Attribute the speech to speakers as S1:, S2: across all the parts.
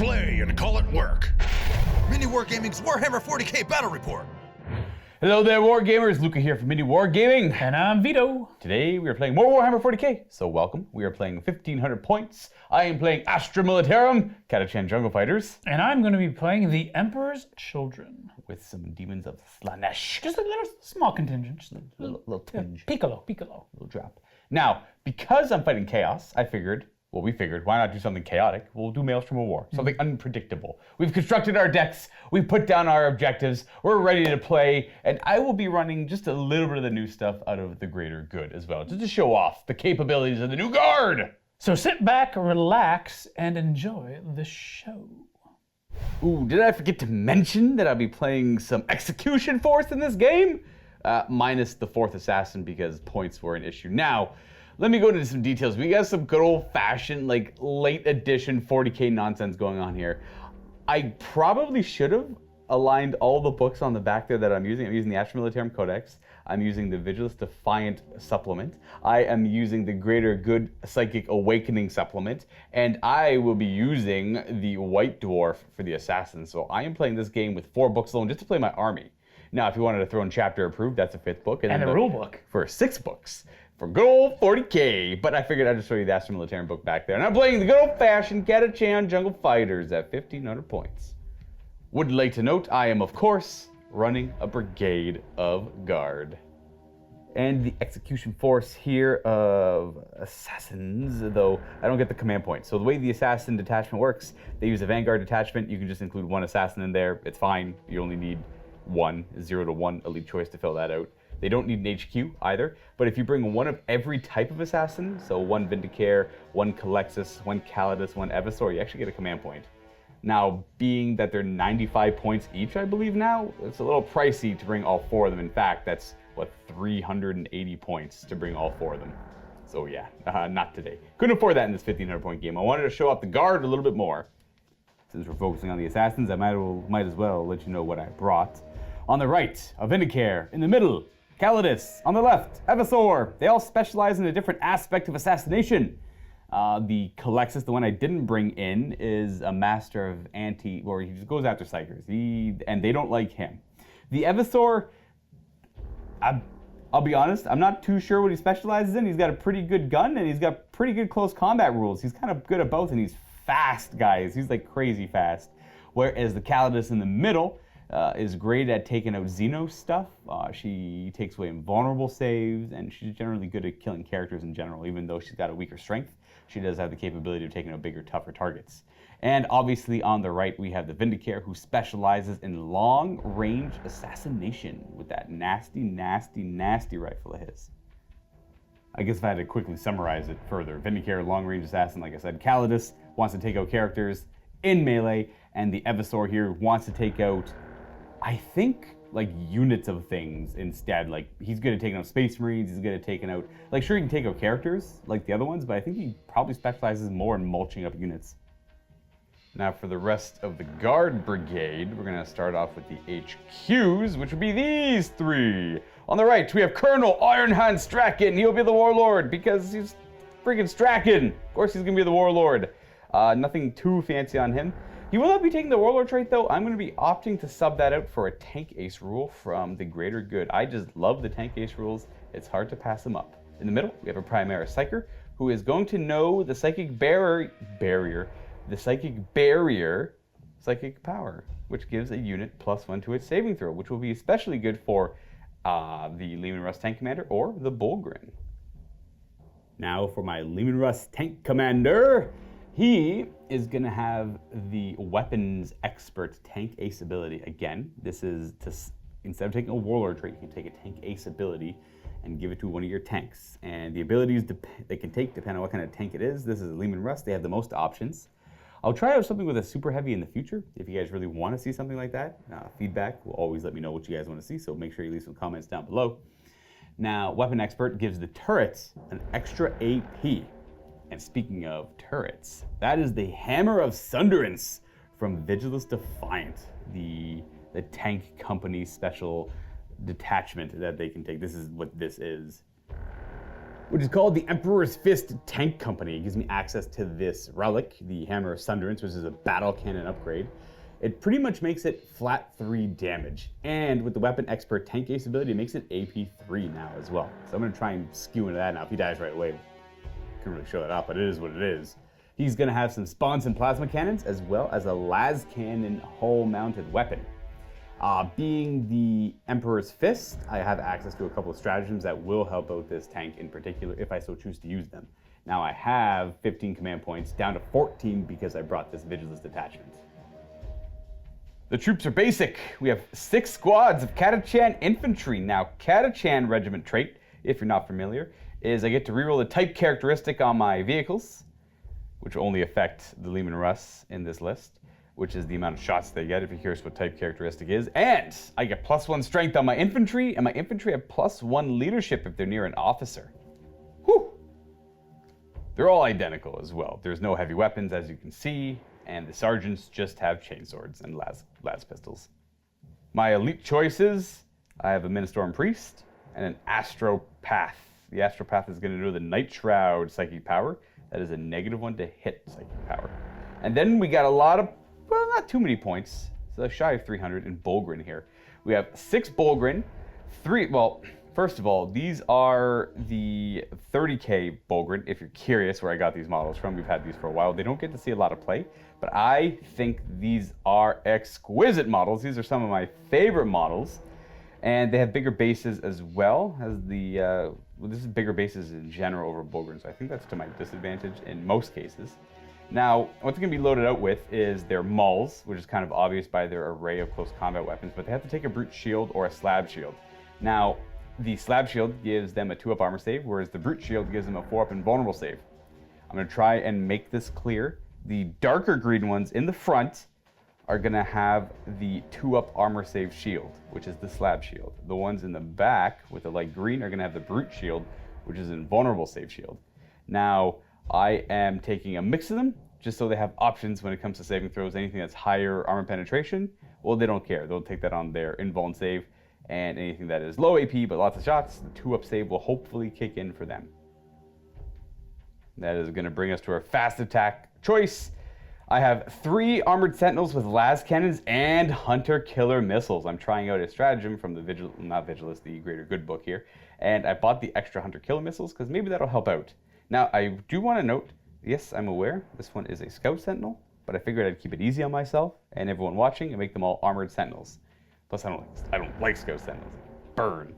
S1: play and call it work. MiniWarGaming's Warhammer 40k Battle Report.
S2: Hello there, Wargamers. Luka here from MiniWarGaming.
S3: And I'm Vito.
S2: Today we are playing more Warhammer 40k, so welcome. We are playing 1500 points. I am playing Astra Militarum, Catachan Jungle Fighters.
S3: And I'm going to be playing the Emperor's Children.
S2: With some Demons of Slanesh.
S3: Just a little small contingent. Just a
S2: little tinge.
S3: Piccolo.
S2: Little drop. Now, because I'm fighting chaos, we figured, why not do something chaotic? We'll do Maelstrom of War, something unpredictable. We've constructed our decks, we've put down our objectives, we're ready to play, and I will be running just a little bit of the new stuff out of the greater good as well, just to show off the capabilities of the new guard.
S3: So sit back, relax, and enjoy the show.
S2: Ooh, did I forget to mention that I'll be playing some Execution Force in this game? Minus the 4th Assassin because points were an issue. Now, let me go into some details. We got some good old-fashioned, like, late edition 40k nonsense going on here. I probably should have aligned all the books on the back there that I'm using. I'm using the Astra Militarum Codex. I'm using the Vigilus Defiant Supplement. I am using the Greater Good Psychic Awakening Supplement. And I will be using the White Dwarf for the Assassin. So I am playing this game with 4 books alone just to play my army. Now, if you wanted to throw in Chapter Approved, that's a 5th book.
S3: And the rule book.
S2: For 6 books. For good old 40k, but I figured I'd just show you the Astra Militarum book back there. And I'm playing the good old-fashioned Catachan Jungle Fighters at 1,500 points. Would like to note, I am, of course, running a brigade of guard. And the execution force here of assassins, though I don't get the command point. So the way the assassin detachment works, they use a vanguard detachment. You can just include 1 assassin in there. It's fine. You only need 1, 0 to 1 elite choice to fill that out. They don't need an HQ either, but if you bring 1 of every type of assassin, so 1 Vindicare, 1 Calexis, 1 Calidus, 1 Evisor, you actually get a command point. Now, being that they're 95 points each, I believe now, it's a little pricey to bring all 4 of them. In fact, that's, 380 points to bring all 4 of them. So yeah, not today. Couldn't afford that in this 1,500 point game. I wanted to show off the guard a little bit more. Since we're focusing on the assassins, I might as well let you know what I brought. On the right, a Vindicare. In the middle, Calidus. On the left, Evisor. They all specialize in a different aspect of assassination. The Calexis, the one I didn't bring in, is a master of or he just goes after psychers. And they don't like him. The Evisor, I'll be honest, I'm not too sure what he specializes in. He's got a pretty good gun and he's got pretty good close combat rules. He's kind of good at both and he's fast, guys. He's like crazy fast. Whereas the Calidus in the middle is great at taking out Xeno stuff. She takes away invulnerable saves, and she's generally good at killing characters in general. Even though she's got a weaker strength, she does have the capability of taking out bigger, tougher targets. And obviously on the right, we have the Vindicare, who specializes in long-range assassination with that nasty, nasty, nasty rifle of his. I guess if I had to quickly summarize it further, Vindicare, long-range assassin, like I said. Calidus wants to take out characters in melee, and the Evisor here wants to take out, I think, like, units of things instead. Like, he's good at taking out Space Marines, he's good at taking out, like, sure, he can take out characters, like the other ones, but I think he probably specializes more in mulching up units. Now, for the rest of the Guard Brigade, we're gonna start off with the HQs, which would be these 3. On the right, we have Colonel Ironhand Strachan. He'll be the Warlord, because he's freaking Strachan. Of course he's gonna be the Warlord. Nothing too fancy on him. He will not be taking the Warlord trait, though. I'm going to be opting to sub that out for a Tank Ace rule from the Greater Good. I just love the Tank Ace rules. It's hard to pass them up. In the middle, we have a Primaris Psyker, who is going to know the Psychic Barrier, Psychic Power, which gives a unit +1 to its saving throw, which will be especially good for the Leman Russ Tank Commander or the Bullgrin. Now for my Leman Russ Tank Commander. He is going to have the Weapons Expert Tank Ace ability. Again, this is to, instead of taking a Warlord trait, you can take a Tank Ace ability and give it to one of your tanks. And the abilities they can take depend on what kind of tank it is. This is Leman Russ. They have the most options. I'll try out something with a super heavy in the future if you guys really want to see something like that. Feedback will always let me know what you guys want to see, so make sure you leave some comments down below. Now, Weapon Expert gives the turrets an extra AP. And speaking of turrets, that is the Hammer of Sunderance from Vigilus Defiant, the tank company special detachment that they can take. This is what this is. which is called the Emperor's Fist Tank Company. It gives me access to this relic, the Hammer of Sunderance, which is a battle cannon upgrade. It pretty much makes it flat 3 damage. And with the Weapon Expert Tank Ace ability, it makes it AP 3 now as well. So I'm gonna try and skew into that now. If he dies right away, can't really show that off, but it is what it is. He's gonna have some spawns and plasma cannons, as well as a las cannon hull-mounted weapon. Being the Emperor's Fist, I have access to a couple of stratagems that will help out this tank in particular if I so choose to use them. Now I have 15 command points, down to 14 because I brought this Vigilist detachment. The troops are basic. We have 6 squads of Catachan infantry. Now, Catachan regiment trait, if you're not familiar, is I get to reroll the type characteristic on my vehicles, which will only affect the Leman Russ in this list, which is the amount of shots they get if you're curious what type characteristic is. And I get +1 strength on my infantry, and my infantry have +1 leadership if they're near an officer. Whew! They're all identical as well. There's no heavy weapons, as you can see, and the sergeants just have chainswords and las pistols. My elite choices, I have a Ministorum Priest and an Astropath. The Astropath is going to do the Night Shroud psychic power. That is a -1 to hit psychic power. And then we got a lot of, well, not too many points, so shy of 300 in Bulgrin here. We have 6 Bulgrin, 3, well, first of all, these are the 30k Bulgrin, if you're curious where I got these models from. We've had these for a while. They don't get to see a lot of play, but I think these are exquisite models. These are some of my favorite models, and they have bigger bases as well as the, well, this is bigger bases in general over Bulgrin, so I think that's to my disadvantage in most cases. Now, what they're going to be loaded out with is their mauls, which is kind of obvious by their array of close combat weapons, but they have to take a brute shield or a slab shield. Now, the slab shield gives them a 2-up armor save, whereas the brute shield gives them a 4-up invulnerable save. I'm going to try and make this clear. The darker green ones in the front are going to have the 2-up armor save shield, which is the slab shield. The ones in the back with the light green are going to have the brute shield, which is an invulnerable save shield. Now, I am taking a mix of them, just so they have options when it comes to saving throws. Anything that's higher armor penetration, well, they don't care. They'll take that on their invuln save, and anything that is low AP but lots of shots, the 2-up save will hopefully kick in for them. That is going to bring us to our fast attack choice. I have 3 armored sentinels with las cannons and hunter killer missiles. I'm trying out a stratagem from the Vigilist, the Greater Good book here, and I bought the extra hunter killer missiles because maybe that'll help out. Now, I do want to note, yes, I'm aware, this one is a Scout Sentinel, but I figured I'd keep it easy on myself and everyone watching and make them all armored Sentinels. Plus, I don't like Scout Sentinels. Burn.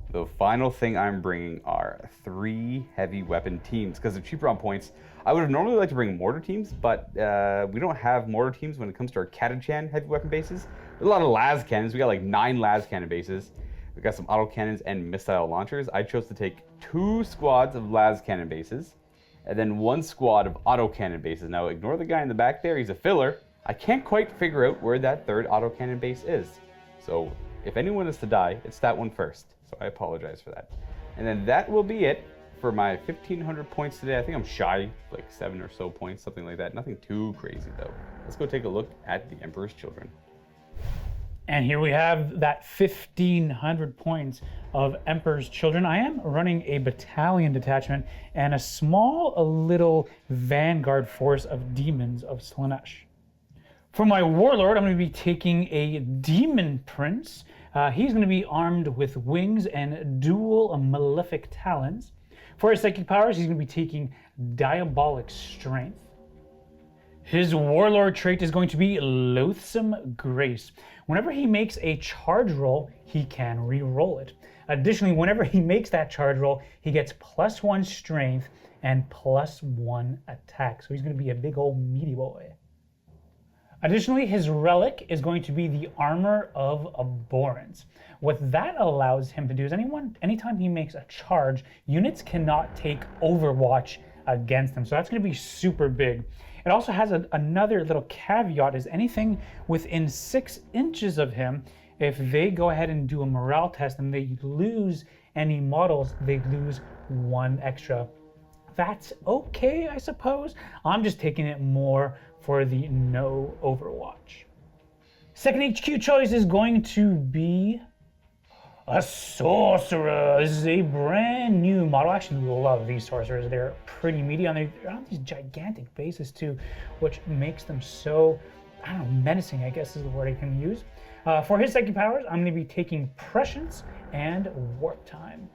S2: The final thing I'm bringing are 3 heavy weapon teams, because they're cheaper on points. I would have normally liked to bring mortar teams, but we don't have mortar teams when it comes to our Catachan heavy weapon bases. There's a lot of las cannons. We got like 9 las cannon bases. We've got some autocannons and missile launchers. I chose to take 2 squads of las cannon bases, and then 1 squad of autocannon bases. Now, ignore the guy in the back there. He's a filler. I can't quite figure out where that 3rd autocannon base is. So if anyone is to die, it's that one first. So I apologize for that. And then that will be it for my 1,500 points today. I think I'm shy, like 7 or so points, something like that. Nothing too crazy, though. Let's go take a look at the Emperor's Children.
S3: And here we have that 1,500 points of Emperor's Children. I am running a battalion detachment and a little vanguard force of demons of Slaanesh. For my warlord, I'm going to be taking a demon prince. He's going to be armed with wings and dual malefic talons. For his psychic powers, he's going to be taking diabolic strength. His warlord trait is going to be loathsome grace. Whenever he makes a charge roll, he can re-roll it. Additionally, whenever he makes that charge roll, he gets +1 strength and +1 attack. So he's going to be a big old meaty boy. Additionally, his relic is going to be the Armor of Abhorrence. What that allows him to do is anytime he makes a charge, units cannot take Overwatch against him. So that's going to be super big. It also has another little caveat, is anything within 6 inches of him, if they go ahead and do a morale test and they lose any models, they lose 1 extra. That's okay, I suppose. I'm just taking it more for the no Overwatch. Second HQ choice is going to be a sorcerer. This is a brand new model. I actually love these sorcerers. They're pretty meaty, and they're on these gigantic bases too, which makes them so, I don't know, menacing, I guess is the word I can use. For his psychic powers, I'm going to be taking Prescience and Warp Time.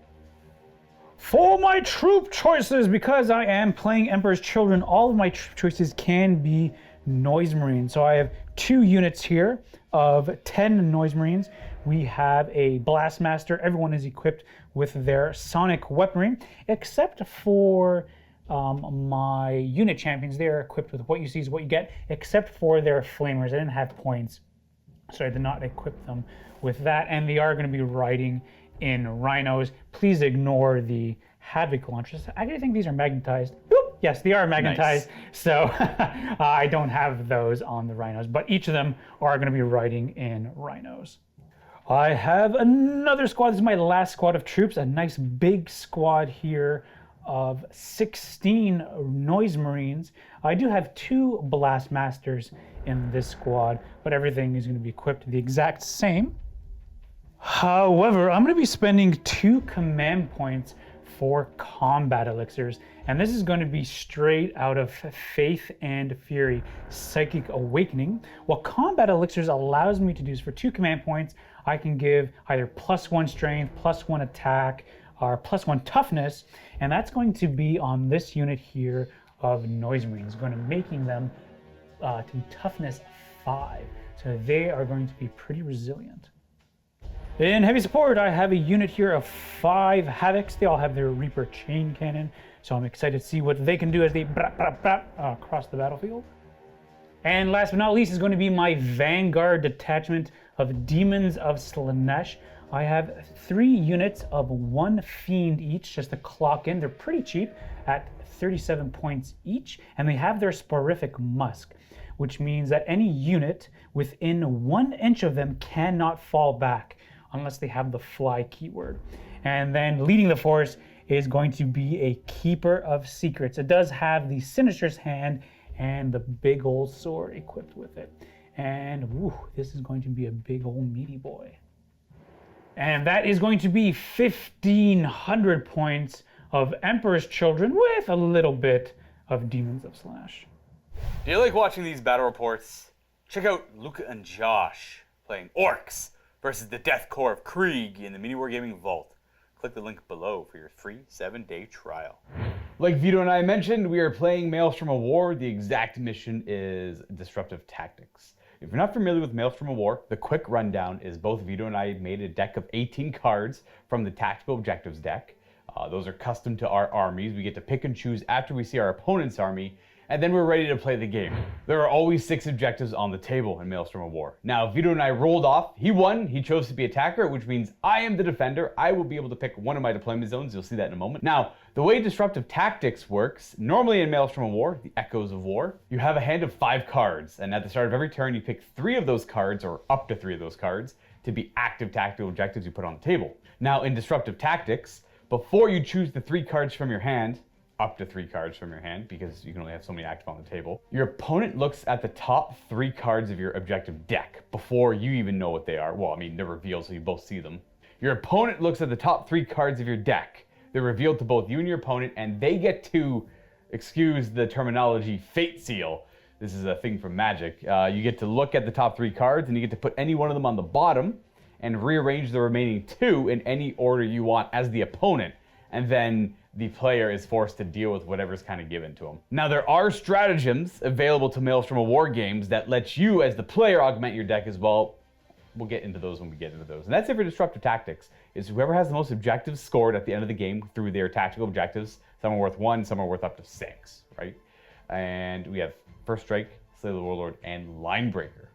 S3: For my troop choices, because I am playing Emperor's Children, all of my troop choices can be Noise Marines. So I have 2 units here of 10 Noise Marines. We have a Blastmaster. Everyone is equipped with their Sonic Weaponry, except for my unit champions. They are equipped with what you see is what you get, except for their Flamers. I didn't have points, so I did not equip them with that. And they are going to be riding in Rhinos. Please ignore the Havoc launchers. I actually think these are magnetized. Boop! Yes, they are magnetized. Nice. So I don't have those on the Rhinos, but each of them are going to be riding in Rhinos. I have another squad. This is my last squad of troops. A nice big squad here of 16 Noise Marines. I do have 2 Blastmasters in this squad, but everything is going to be equipped the exact same. However, I'm going to be spending 2 command points for combat elixirs, and this is going to be straight out of Faith and Fury, Psychic Awakening. What combat elixirs allows me to do is for 2 command points, I can give either +1 strength, +1 attack, or +1 toughness, and that's going to be on this unit here of Noise Marines, going to making them to toughness 5. So they are going to be pretty resilient. In heavy support, I have a unit here of 5 Havocs. They all have their Reaper chain cannon, so I'm excited to see what they can do as they across the battlefield. And last but not least is going to be my Vanguard detachment of Demons of Slanesh. I have 3 units of 1 Fiend each, just to clock in. They're pretty cheap at 37 points each, and they have their Sporific Musk, which means that any unit within 1 inch of them cannot fall back unless they have the fly keyword. And then leading the force is going to be a Keeper of Secrets. It does have the Sinister's Hand and the big old sword equipped with it. And whew, this is going to be a big old meaty boy. And that is going to be 1,500 points of Emperor's Children with a little bit of Demons of Slash.
S2: Do you like watching these battle reports? Check out Luka and Josh playing Orcs versus the Death Corps of Krieg in the MiniWarGaming Vault. Click the link below for your free 7-day trial. Like Vito and I mentioned, we are playing Maelstrom of War. The exact mission is Disruptive Tactics. If you're not familiar with Maelstrom of War, the quick rundown is both Vito and I made a deck of 18 cards from the Tactical Objectives deck. Those are custom to our armies. We get to pick and choose after we see our opponent's army, and then we're ready to play the game. There are always 6 objectives on the table in Maelstrom of War. Now, Vito and I rolled off. He won. He chose to be attacker, which means I am the defender. I will be able to pick one of my deployment zones. You'll see that in a moment. Now, the way Disruptive Tactics works, normally in Maelstrom of War, the Echoes of War, you have a hand of 5 cards, and at the start of every turn, you pick 3 of those cards, or up to 3 of those cards, to be active tactical objectives you put on the table. Now, in Disruptive Tactics, before you choose the 3 cards from your hand, up to 3 cards from your hand, because you can only have so many active on the table, your opponent looks at the top 3 cards of your objective deck before you even know what they are. Well, I mean, they're revealed so you both see them. Your opponent looks at the top 3 cards of your deck. They're revealed to both you and your opponent, and they get to, excuse the terminology, fate seal. This is a thing from Magic. You get to look at the top 3 cards, and you get to put any one of them on the bottom and rearrange the remaining 2 in any order you want as the opponent. And then the player is forced to deal with whatever's kind of given to them. Now, there are stratagems available to Maelstrom of War games that let you, as the player, augment your deck as well. We'll get into those when we get into those. And that's it for Disruptive Tactics, is whoever has the most objectives scored at the end of the game through their tactical objectives. Some are worth 1, some are worth up to 6, right? And we have First Strike, Slay the Warlord, and Linebreaker.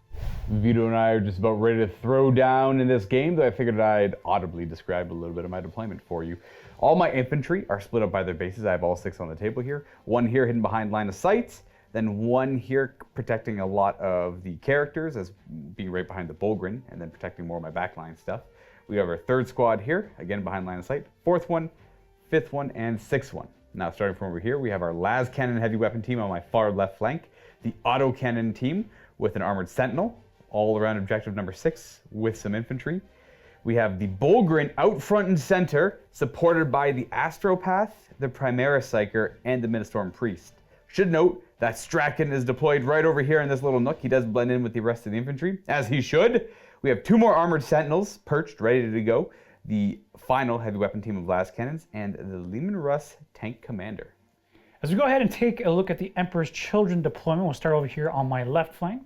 S2: Vito and I are just about ready to throw down in this game, though I figured I'd audibly describe a little bit of my deployment for you. All my infantry are split up by their bases. I have all 6 on the table here. 1 here hidden behind line of sight, then 1 here protecting a lot of the characters as being right behind the Bulgrin, and then protecting more of my backline stuff. We have our 3rd squad here, again behind line of sight, 4th one, 5th one, and 6th one. Now starting from over here, we have our las cannon heavy weapon team on my far left flank, the auto cannon team with an armored sentinel, all around objective number 6 with some infantry. We have the Bolgrin out front and center, supported by the Astropath, the Primera Psyker, and the Ministorm Priest. Should note that Strachan is deployed right over here in this little nook. He does blend in with the rest of the infantry, as he should. We have 2 more armored sentinels perched, ready to go. The final heavy weapon team of blast cannons, and the Lehman Russ tank commander.
S3: As we go ahead and take a look at the Emperor's Children deployment, we'll start over here on my left flank.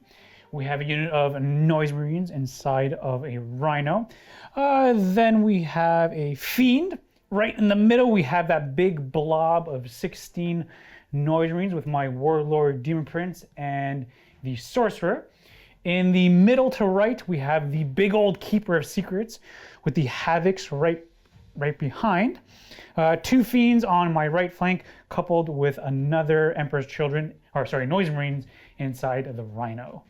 S3: We have a unit of Noise Marines inside of a Rhino. Then we have a Fiend. Right in the middle, we have that big blob of 16 Noise Marines with my Warlord Demon Prince and the Sorcerer. In the middle to right, we have the big old Keeper of Secrets with the Havocs right behind. 2 Fiends on my right flank, coupled with another Emperor's Children, Noise Marines inside of the Rhino.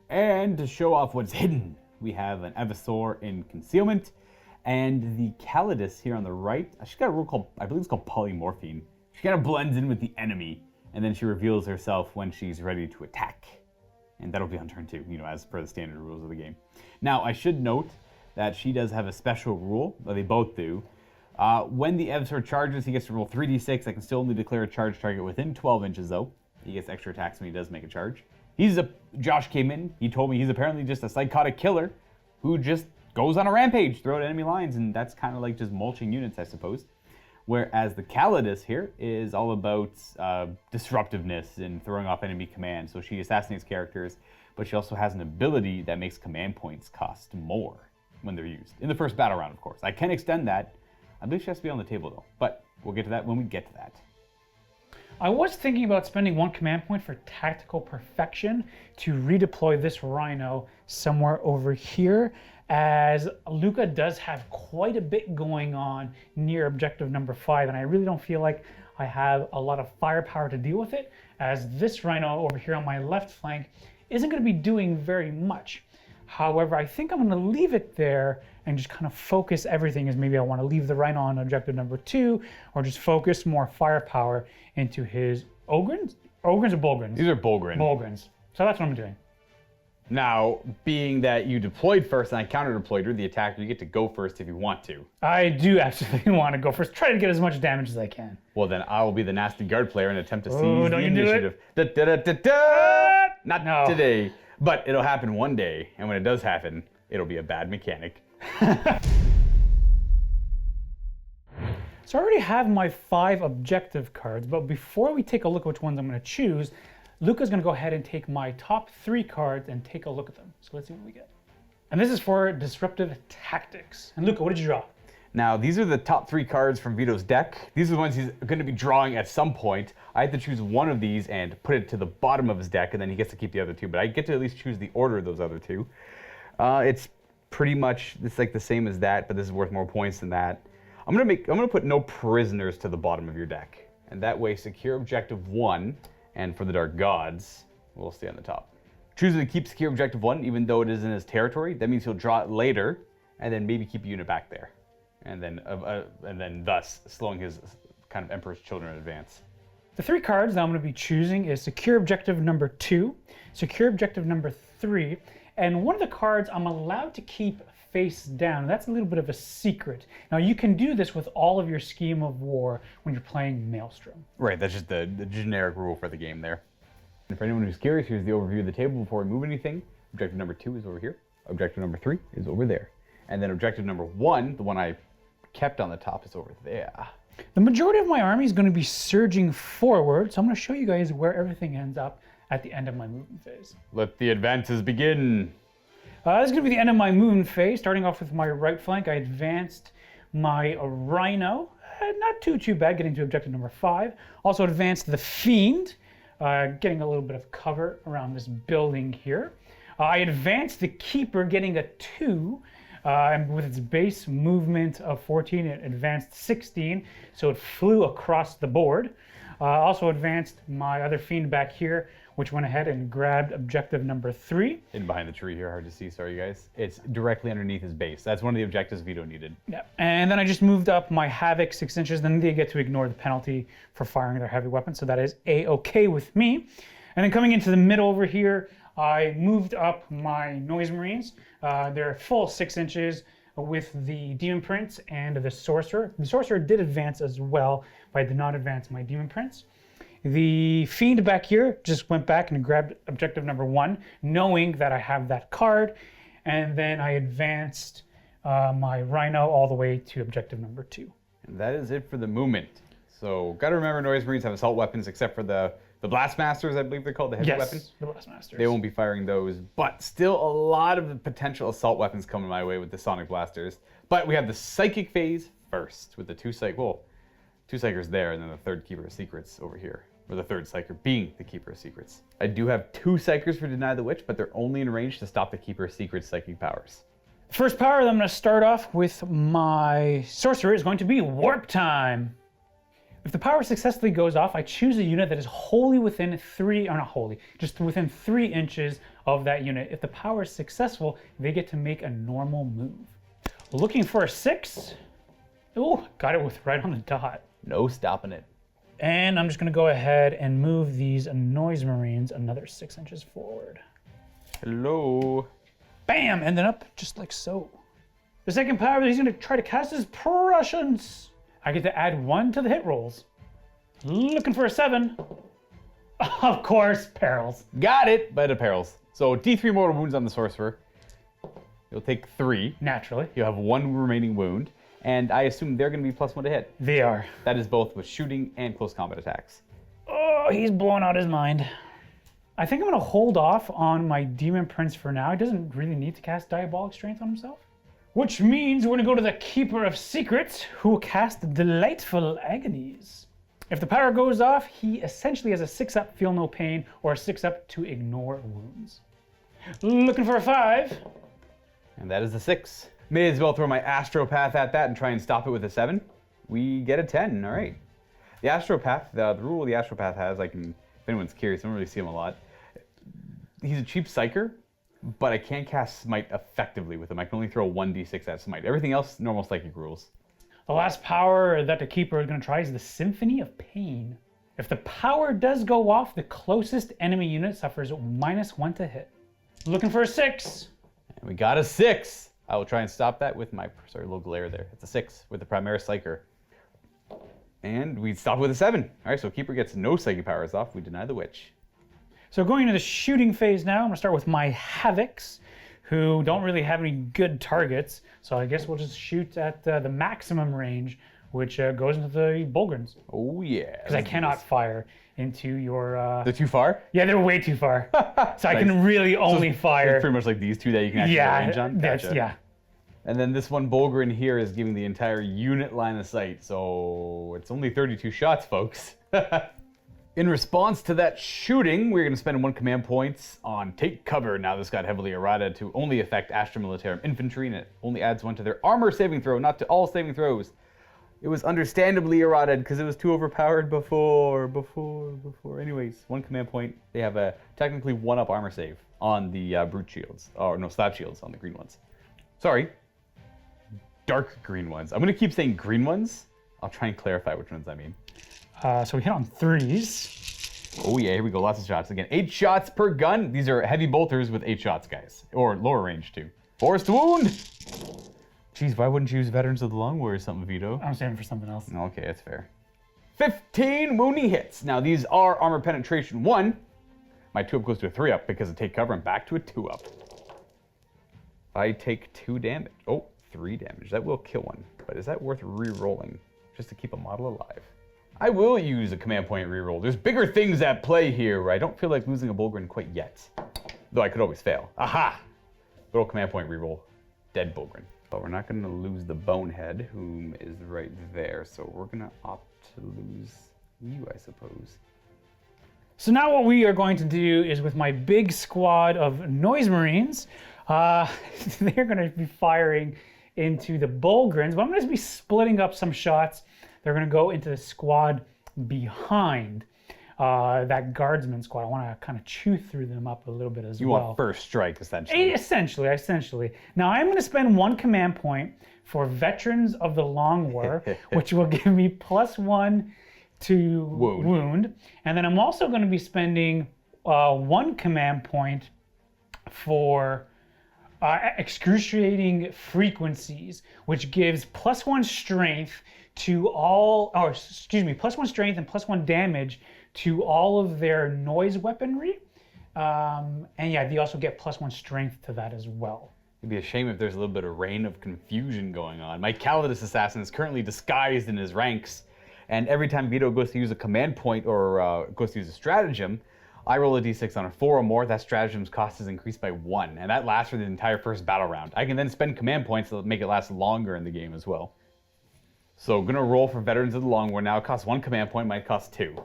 S2: And to show off what's hidden, we have an Evasaur in concealment, and the Calidus here on the right. She's got a rule called, I believe it's called Polymorphine. She kind of blends in with the enemy, and then she reveals herself when she's ready to attack. And that'll be on turn 2, as per the standard rules of the game. Now, I should note that she does have a special rule, or they both do. When the Evasaur charges, he gets to roll 3d6. I can still only declare a charge target within 12 inches, though. He gets extra attacks when he does make a charge. Josh came in, he told me he's apparently just a psychotic killer who just goes on a rampage throughout enemy lines, and that's kind of like just mulching units, I suppose. Whereas the Calidus here is all about disruptiveness and throwing off enemy command. So she assassinates characters, but she also has an ability that makes command points cost more when they're used. In the first battle round, of course. I can extend that. I believe she has to be on the table, though. But we'll get to that when we get to that.
S3: I was thinking about spending 1 command point for tactical perfection to redeploy this Rhino somewhere over here, as Luka does have quite a bit going on near objective number 5, and I really don't feel like I have a lot of firepower to deal with it, as this Rhino over here on my left flank isn't going to be doing very much. However, I think I'm going to leave it there and just kind of focus everything, as maybe I want to leave the Rhino on objective number 2, or just focus more firepower into his Ogrins? Ogrins or Bolgrins?
S2: These are Bolgrin.
S3: Bolgrins. So that's what I'm doing.
S2: Now, being that you deployed first and I counter-deployed her, the attacker, you get to go first if you want to.
S3: I do absolutely want to go first. Try to get as much damage as I can.
S2: Well, then I will be the nasty guard player and attempt to seize the
S3: don't you do
S2: initiative. Not today, but it'll happen one day, and when it does happen, it'll be a bad mechanic.
S3: So I already have my 5 objective cards, but before we take a look at which ones I'm going to choose, Luka's going to go ahead and take my top 3 cards and take a look at them. So let's see what we get. And this is for Disruptive Tactics. And Luka, what did you draw?
S2: Now, these are the top 3 cards from Vito's deck. These are the ones he's going to be drawing at some point. I have to choose one of these and put it to the bottom of his deck, and then he gets to keep the other 2. But I get to at least choose the order of those other 2. It's pretty much, it's like the same as that, but this is worth more points than that. I'm gonna put no prisoners to the bottom of your deck, and that way secure objective 1, and for the Dark Gods, we'll stay on the top. Choosing to keep secure objective 1, even though it is in his territory, that means he'll draw it later, and then maybe keep a unit back there, and then thus slowing his kind of Emperor's Children in advance.
S3: The 3 cards that I'm going to be choosing is secure objective number 2, secure objective number 3, and one of the cards I'm allowed to keep face down. That's a little bit of a secret. Now, you can do this with all of your Scheme of War when you're playing Maelstrom.
S2: Right, that's just the generic rule for the game there. And for anyone who's curious, here's the overview of the table before we move anything. Objective number 2 is over here. Objective number 3 is over there. And then objective number 1, the one I kept on the top, is over there.
S3: The majority of my army is going to be surging forward, so I'm going to show you guys where everything ends up at the end of my movement phase.
S2: Let the advances begin.
S3: This is going to be the end of my movement phase. Starting off with my right flank, I advanced my Rhino. Not too bad, getting to objective number 5. Also advanced the Fiend, getting a little bit of cover around this building here. I advanced the Keeper, getting a 2. And with its base movement of 14, it advanced 16, so it flew across the board. Also advanced my other Fiend back here, which went ahead and grabbed objective number 3.
S2: In behind the tree here, hard to see, sorry guys. It's directly underneath his base. That's one of the objectives Vito needed.
S3: Yeah, and then I just moved up my Havoc 6 inches, then they get to ignore the penalty for firing their heavy weapon, so that is A-okay with me. And then coming into the middle over here, I moved up my Noise Marines. They're full 6 inches with the Demon Prince and the Sorcerer. The Sorcerer did advance as well, but I did not advance my Demon Prince. The Fiend back here just went back and grabbed objective number 1, knowing that I have that card. And then I advanced my Rhino all the way to objective number 2.
S2: And that is it for the movement. So, gotta remember, Noise Marines have assault weapons except for the Blastmasters, I believe they're called, the heavy weapons.
S3: The Blastmasters.
S2: They won't be firing those, but still a lot of the potential assault weapons coming my way with the Sonic Blasters. But we have the Psychic phase first with the two Psychers there, and then the third Keeper of Secrets over here. Or the third Psyker being the Keeper of Secrets. I do have 2 Psychers for Deny the Witch, but they're only in range to stop the Keeper of Secrets psychic powers.
S3: First power that I'm going to start off with my Sorcerer is going to be Warp Time. If the power successfully goes off, I choose a unit that is wholly within 3, or not wholly, just within 3 inches of that unit. If the power is successful, they get to make a normal move. Looking for a 6. Oh, got it with right on the dot.
S2: No stopping it.
S3: And I'm just going to go ahead and move these Noise Marines another 6 inches forward.
S2: Hello.
S3: Bam! And then up just like so. The second power that he's going to try to cast is Prescience. I get to add 1 to the hit rolls. Looking for a 7. Of course, Perils.
S2: Got it, but it perils. So D3 mortal wounds on the Sorcerer. You'll take 3.
S3: Naturally.
S2: You'll have 1 remaining wound. And I assume they're going to be +1 to hit.
S3: They are.
S2: That is both with shooting and close combat attacks.
S3: Oh, he's blowing out his mind. I think I'm going to hold off on my Demon Prince for now. He doesn't really need to cast Diabolic Strength on himself. Which means we're going to go to the Keeper of Secrets, who will cast Delightful Agonies. If the power goes off, he essentially has a 6-up Feel No Pain or a 6-up to Ignore Wounds. Looking for a 5.
S2: And that is a 6. May as well throw my Astropath at that and try and stop it with a 7. We get a 10, all right. The Astropath, the rule the Astropath has, if anyone's curious, I don't really see him a lot. He's a cheap Psyker, but I can't cast Smite effectively with him. I can only throw 1d6 at Smite. Everything else, normal Psychic rules.
S3: The last power that the Keeper is going to try is the Symphony of Pain. If the power does go off, the closest enemy unit suffers -1 to hit. Looking for a 6.
S2: And we got a 6. I will try and stop that with my, sorry, little glare there. It's a 6 with the Primaris Psyker. And we stop with a 7. All right, so Keeper gets no Psychic powers off. We deny the Witch.
S3: So going into the shooting phase now, I'm going to start with my Havocs, who don't really have any good targets. So I guess we'll just shoot at the maximum range, which goes into the Bulgrins.
S2: Oh, yeah.
S3: Because I cannot fire into your...
S2: They're too far?
S3: Yeah, they're way too far. So I can really only fire...
S2: It's pretty much like these 2 that you can actually range on?
S3: Gotcha. Yeah.
S2: And then this one Bulgrin here is giving the entire unit line of sight. So it's only 32 shots, folks. In response to that shooting, we're going to spend 1 command point on Take Cover. Now this got heavily errated to only affect Astra Militarum infantry, and it only adds 1 to their armor saving throw, not to all saving throws. It was understandably errated because it was too overpowered before. Anyways, 1 command point. They have a technically 1-up armor save on the brute shields, or no, slab shields on the green ones. Sorry, dark green ones. I'm going to keep saying green ones. I'll try and clarify which ones I mean.
S3: So we hit on 3s.
S2: Oh yeah, here we go, lots of shots. Again, 8 shots per gun. These are heavy bolters with 8 shots, guys. Or lower range too. Forced wound! Jeez, why wouldn't you use Veterans of the Long War or something, Vito?
S3: I'm saving for something else.
S2: Okay, that's fair. 15 wounding hits. Now these are armor penetration 1. My 2-up goes to a 3-up because of Take Cover and back to a 2-up. I take 2 damage. Oh, 3 damage. That will kill one. But is that worth re-rolling just to keep a model alive? I will use a command point reroll. There's bigger things at play here where I don't feel like losing a Bulgrin quite yet. Though I could always fail. Aha! Good old command point reroll. Dead Bulgrin. But we're not going to lose the Bonehead, whom is right there. So we're going to opt to lose you, I suppose.
S3: So now what we are going to do is with my big squad of Noise Marines, they're going to be firing into the Bulgrins, but I'm going to be splitting up some shots. They're going to go into the squad behind that guardsman squad. I want to kind of chew through them up a little bit as well.
S2: You want first strike, essentially.
S3: Essentially. Now I'm going to spend 1 command point for Veterans of the Long War, which will give me +1 to wound. And then I'm also going to be spending 1 command point for excruciating frequencies, which gives +1 strength to all, or excuse me, +1 strength and +1 damage to all of their noise weaponry. And yeah, they also get +1 strength to that as well.
S2: It'd be a shame if there's a little bit of reign of confusion going on. My Calidus assassin is currently disguised in his ranks, and every time Vito goes to use a command point or goes to use a stratagem, I roll a d6 on a 4 or more. That stratagem's cost is increased by 1, and that lasts for the entire first battle round. I can then spend command points to make it last longer in the game as well. So gonna roll for Veterans of the Long War now. It costs 1 command point, might cost 2.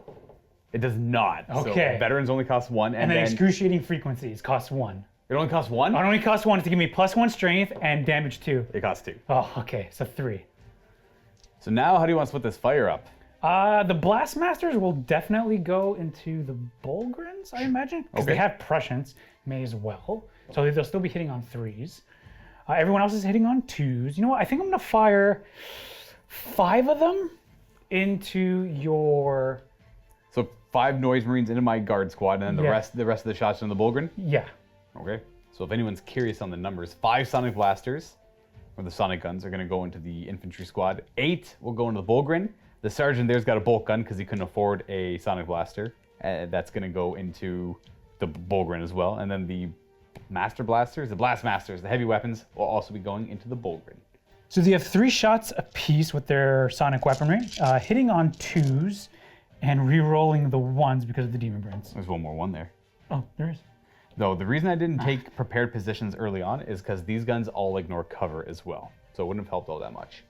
S2: It does not.
S3: Okay.
S2: So Veterans only cost 1,
S3: And then excruciating frequencies costs 1.
S2: It only costs 1?
S3: It only costs 1 to give me +1 strength and damage 2.
S2: It costs 2.
S3: Oh, okay, so 3.
S2: So now how do you want to split this fire up?
S3: The Blastmasters will definitely go into the Bulgrins, I imagine, because they have Prescience, may as well. So they'll still be hitting on 3s. Everyone else is hitting on 2s. You know what? I think I'm gonna fire 5 of them into your.
S2: So 5 Noise Marines into my guard squad, and then the rest of the shots in the Bulgrin.
S3: Yeah.
S2: Okay. So if anyone's curious on the numbers, 5 Sonic Blasters, or the Sonic Guns, are gonna go into the infantry squad. 8 will go into the Bulgrin. The sergeant there's got a bolt gun because he couldn't afford a Sonic Blaster. That's going to go into the Bulgrin as well. And then the Master Blasters, the Blast Masters, the heavy weapons will also be going into the Bulgrin.
S3: So they have 3 shots apiece with their Sonic weaponry, hitting on 2s and re-rolling the 1s because of the Demon Brains.
S2: There's one more 1 there.
S3: Oh, there is.
S2: No, the reason I didn't take prepared positions early on is because these guns all ignore cover as well. So it wouldn't have helped all that much.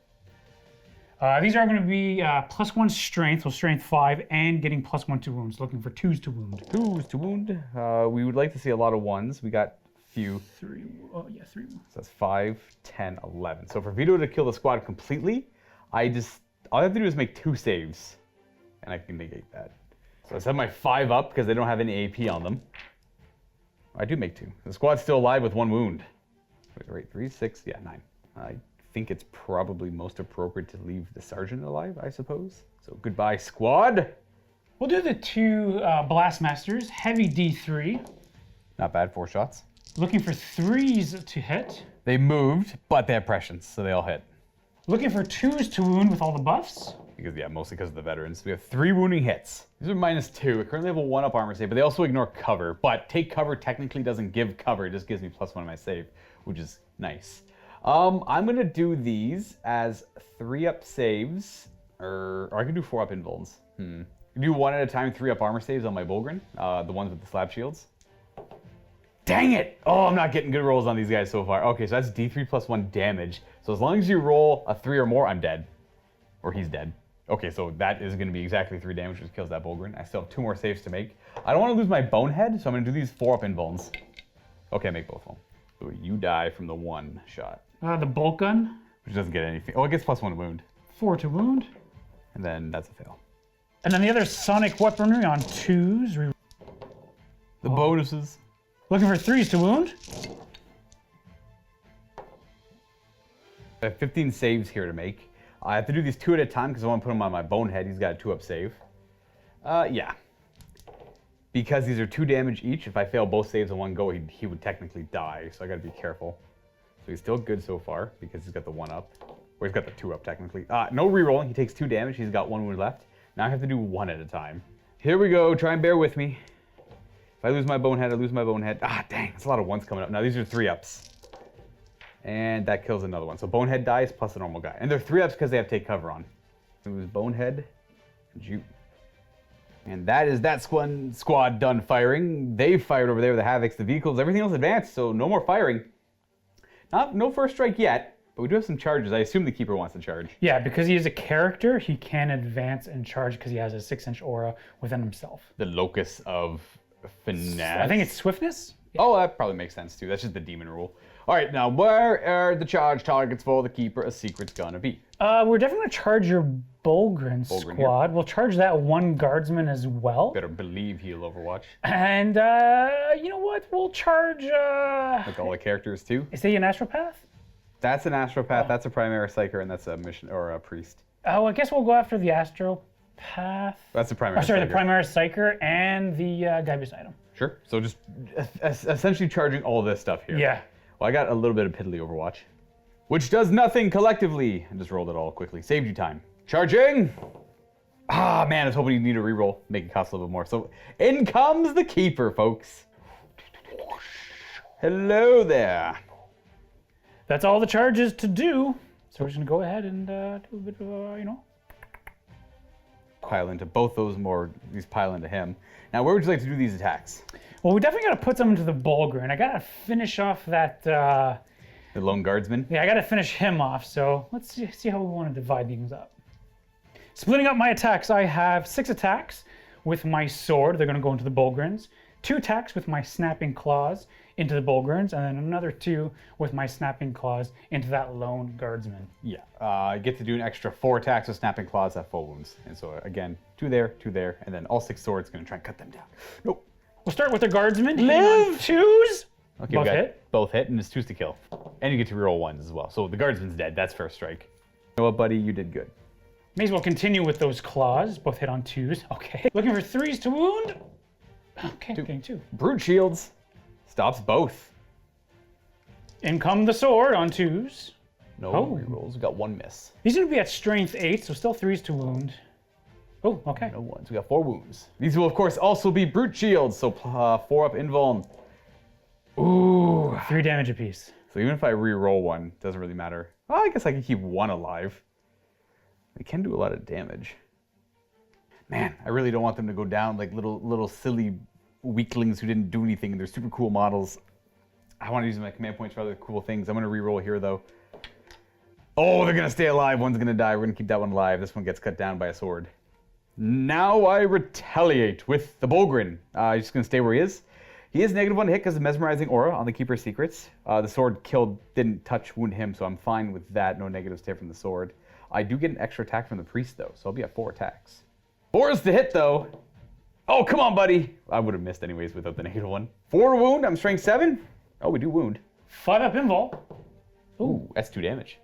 S3: These are going to be +1 strength, so strength 5, and getting +1 to wounds, looking for 2s to wound.
S2: 2s to wound. We would like to see a lot of 1s. We got few.
S3: 3. Oh, yeah, 3.
S2: So that's 5, 10, 11. So for Vito to kill the squad completely, all I have to do is make 2 saves, and I can negate that. So I set my 5 up because they don't have any AP on them. I do make 2. The squad's still alive with 1 wound. Wait, 3, 6, yeah, 9. I think it's probably most appropriate to leave the sergeant alive, I suppose. So goodbye, squad.
S3: We'll do the 2 Blastmasters, heavy D3.
S2: Not bad, 4 shots.
S3: Looking for 3s to hit.
S2: They moved, but they have prescience, so they all hit.
S3: Looking for 2s to wound with all the buffs.
S2: Because, yeah, mostly because of the veterans. We have 3 wounding hits. These are -2. We currently have a 1-up armor save, but they also ignore cover. But take cover technically doesn't give cover, it just gives me +1 on my save, which is nice. I'm gonna do these as 3-up saves, or I can do 4-up invulns. Do 1 at a time, 3-up armor saves on my Bulgrin, the ones with the slab shields. Dang it! Oh, I'm not getting good rolls on these guys so far. Okay, so that's D3 +1 damage. So as long as you roll a 3 or more, I'm dead. Or he's dead. Okay, so that is gonna be exactly 3 damage, which kills that Bulgrin. I still have 2 more saves to make. I don't wanna lose my Bonehead, so I'm gonna do these 4-up invulns. Okay, make both of them. So you die from the 1 shot.
S3: The bolt gun.
S2: Which doesn't get anything. Oh, it gets +1 wound.
S3: 4 to wound.
S2: And then that's a fail.
S3: And then the other Sonic weaponry on 2s.
S2: The bonuses.
S3: Looking for 3s to wound.
S2: I have 15 saves here to make. I have to do these 2 at a time because I want to put him on my Bonehead. He's got a 2-up save. Yeah. Because these are 2 damage each, if I fail both saves in one go, he would technically die. So I gotta be careful. So he's still good so far because he's got the 1-up. Or he's got the 2-up technically. No rerolling, he takes 2 damage, he's got 1 wound left. Now I have to do 1 at a time. Here we go, try and bear with me. If I lose my Bonehead, I lose my Bonehead. Dang, that's a lot of 1s coming up. Now these are 3-ups. And that kills another one. So Bonehead dies plus a normal guy. And they're 3-ups because they have take cover on. Lose Bonehead, Juke. And that is that squad done firing. They fired over there with the Havocs, the vehicles, everything else advanced, so no more firing. No first strike yet, but we do have some charges. I assume the Keeper wants to charge.
S3: Yeah, because he is a character, he can advance and charge because he has a 6-inch aura within himself.
S2: The locus of finesse.
S3: I think it's swiftness?
S2: Yeah. Oh, that probably makes sense too. That's just the demon rule. All right, now where are the charge targets for the Keeper a secret's gonna be?
S3: We're definitely gonna charge your Bulgrin squad. Here. We'll charge that 1 guardsman as well.
S2: Better believe he'll overwatch.
S3: And you know what? We'll charge.
S2: Like all the characters too.
S3: Is he an astropath?
S2: That's an astropath. That's a primary psyker, and that's a mission or a priest.
S3: Oh, I guess we'll go after the astropath.
S2: That's the primary.
S3: The primary psyker and the guy beside him.
S2: Sure. So just essentially charging all this stuff here.
S3: Yeah.
S2: Well, I got a little bit of piddly Overwatch, which does nothing collectively. I just rolled it all quickly. Saved you time. Charging. Ah, man, I was hoping you need a reroll. Make it cost a little bit more. So in comes the Keeper, folks. Hello there.
S3: That's all the charges to do. So we're just gonna go ahead and do a bit of,
S2: Pile into both those more. These pile into him. Now, where would you like to do these attacks?
S3: Well, we definitely gotta put some into the Bulgur, and I gotta finish off that.
S2: The Lone Guardsman?
S3: Yeah, I gotta finish him off. So let's see how we want to divide things up. Splitting up my attacks, I have 6 attacks with my sword. They're gonna go into the Bulgurins. 2 attacks with my Snapping Claws into the Bulgurins, and then another 2 with my Snapping Claws into that Lone Guardsman.
S2: Yeah. I get to do an extra 4 attacks with Snapping Claws at full wounds. And so, again, 2 there, and then all 6 swords going to try and cut them down. Nope.
S3: We'll start with the Guardsman.
S2: Live!
S3: 2s.
S2: Okay,
S3: Both
S2: we got
S3: hit.
S2: Both hit, and it's 2s to kill. And you get to reroll 1s as well. So the Guardsman's dead. That's first strike. You know what, buddy? You did good.
S3: May as well continue with those claws. Both hit on 2s. Okay. Looking for 3s to wound. Okay, getting 2.
S2: Brute Shields stops both.
S3: In come the sword on 2s.
S2: No
S3: Oh.
S2: rerolls. We got 1 miss.
S3: He's going to be at strength 8, so still 3s to wound. Oh, okay.
S2: No 1s. We got 4 wounds. These will, of course, also be Brute Shields. So 4 up invuln. Ooh.
S3: 3 damage apiece.
S2: So even if I re-roll 1, it doesn't really matter. Well, I guess I can keep 1 alive. They can do a lot of damage. Man, I really don't want them to go down like little silly weaklings who didn't do anything, and they're super cool models. I want to use my command points for other cool things. I'm going to re-roll here, though. Oh, they're going to stay alive. One's going to die. We're going to keep that one alive. This one gets cut down by a sword. Now I retaliate with the Bulgrin. He's just going to stay where he is. He is -1 hit because of Mesmerizing Aura on the Keeper's Secrets. The sword didn't wound him, so I'm fine with that. No negatives hit from the sword. I do get an extra attack from the Priest, though, so I'll be at 4 attacks. 4 is to hit, though. Oh, come on, buddy. I would have missed anyways without the -1. 4 wound. I'm strength 7. Oh, we do wound.
S3: 5 up invul.
S2: Ooh, that's 2 damage.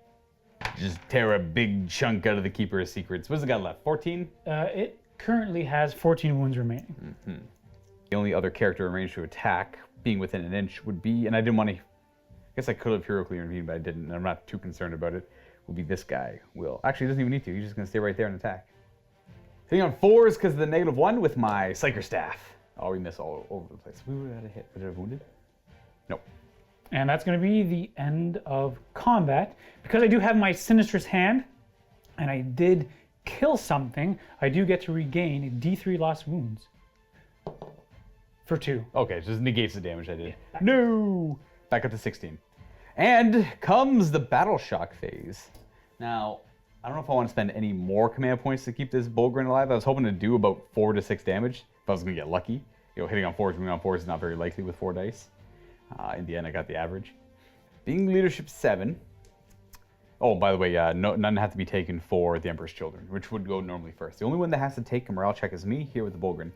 S2: Just tear a big chunk out of the Keeper's Secrets. What's it got left? 14?
S3: It currently has 14 wounds remaining.
S2: The only other character in range to attack, being within an inch, would be, and I didn't want to, I guess I could have heroically intervened, but I didn't, and I'm not too concerned about it, will be this guy, Will. Actually, he doesn't even need to. He's just going to stay right there and attack. Hitting on 4s because of the -1 with my Psyker Staff. Oh, we miss all over the place. We would have had a hit. Would it have wounded? Nope.
S3: And that's going to be the end of combat. Because I do have my Sinistrous Hand, and I did kill something, I do get to regain D3 lost wounds. For 2.
S2: Okay, just negates the damage I did. No! Back up to 16. And comes the Battle Shock phase. Now, I don't know if I want to spend any more command points to keep this Bulgrin alive. I was hoping to do about 4 to 6 damage if I was going to get lucky. You know, hitting on 4s, moving on 4s is not very likely with 4 dice. In the end, I got the average. Being leadership 7. Oh, by the way, none have to be taken for the Emperor's Children, which would go normally first. The only one that has to take a morale check is me here with the Bulgrin.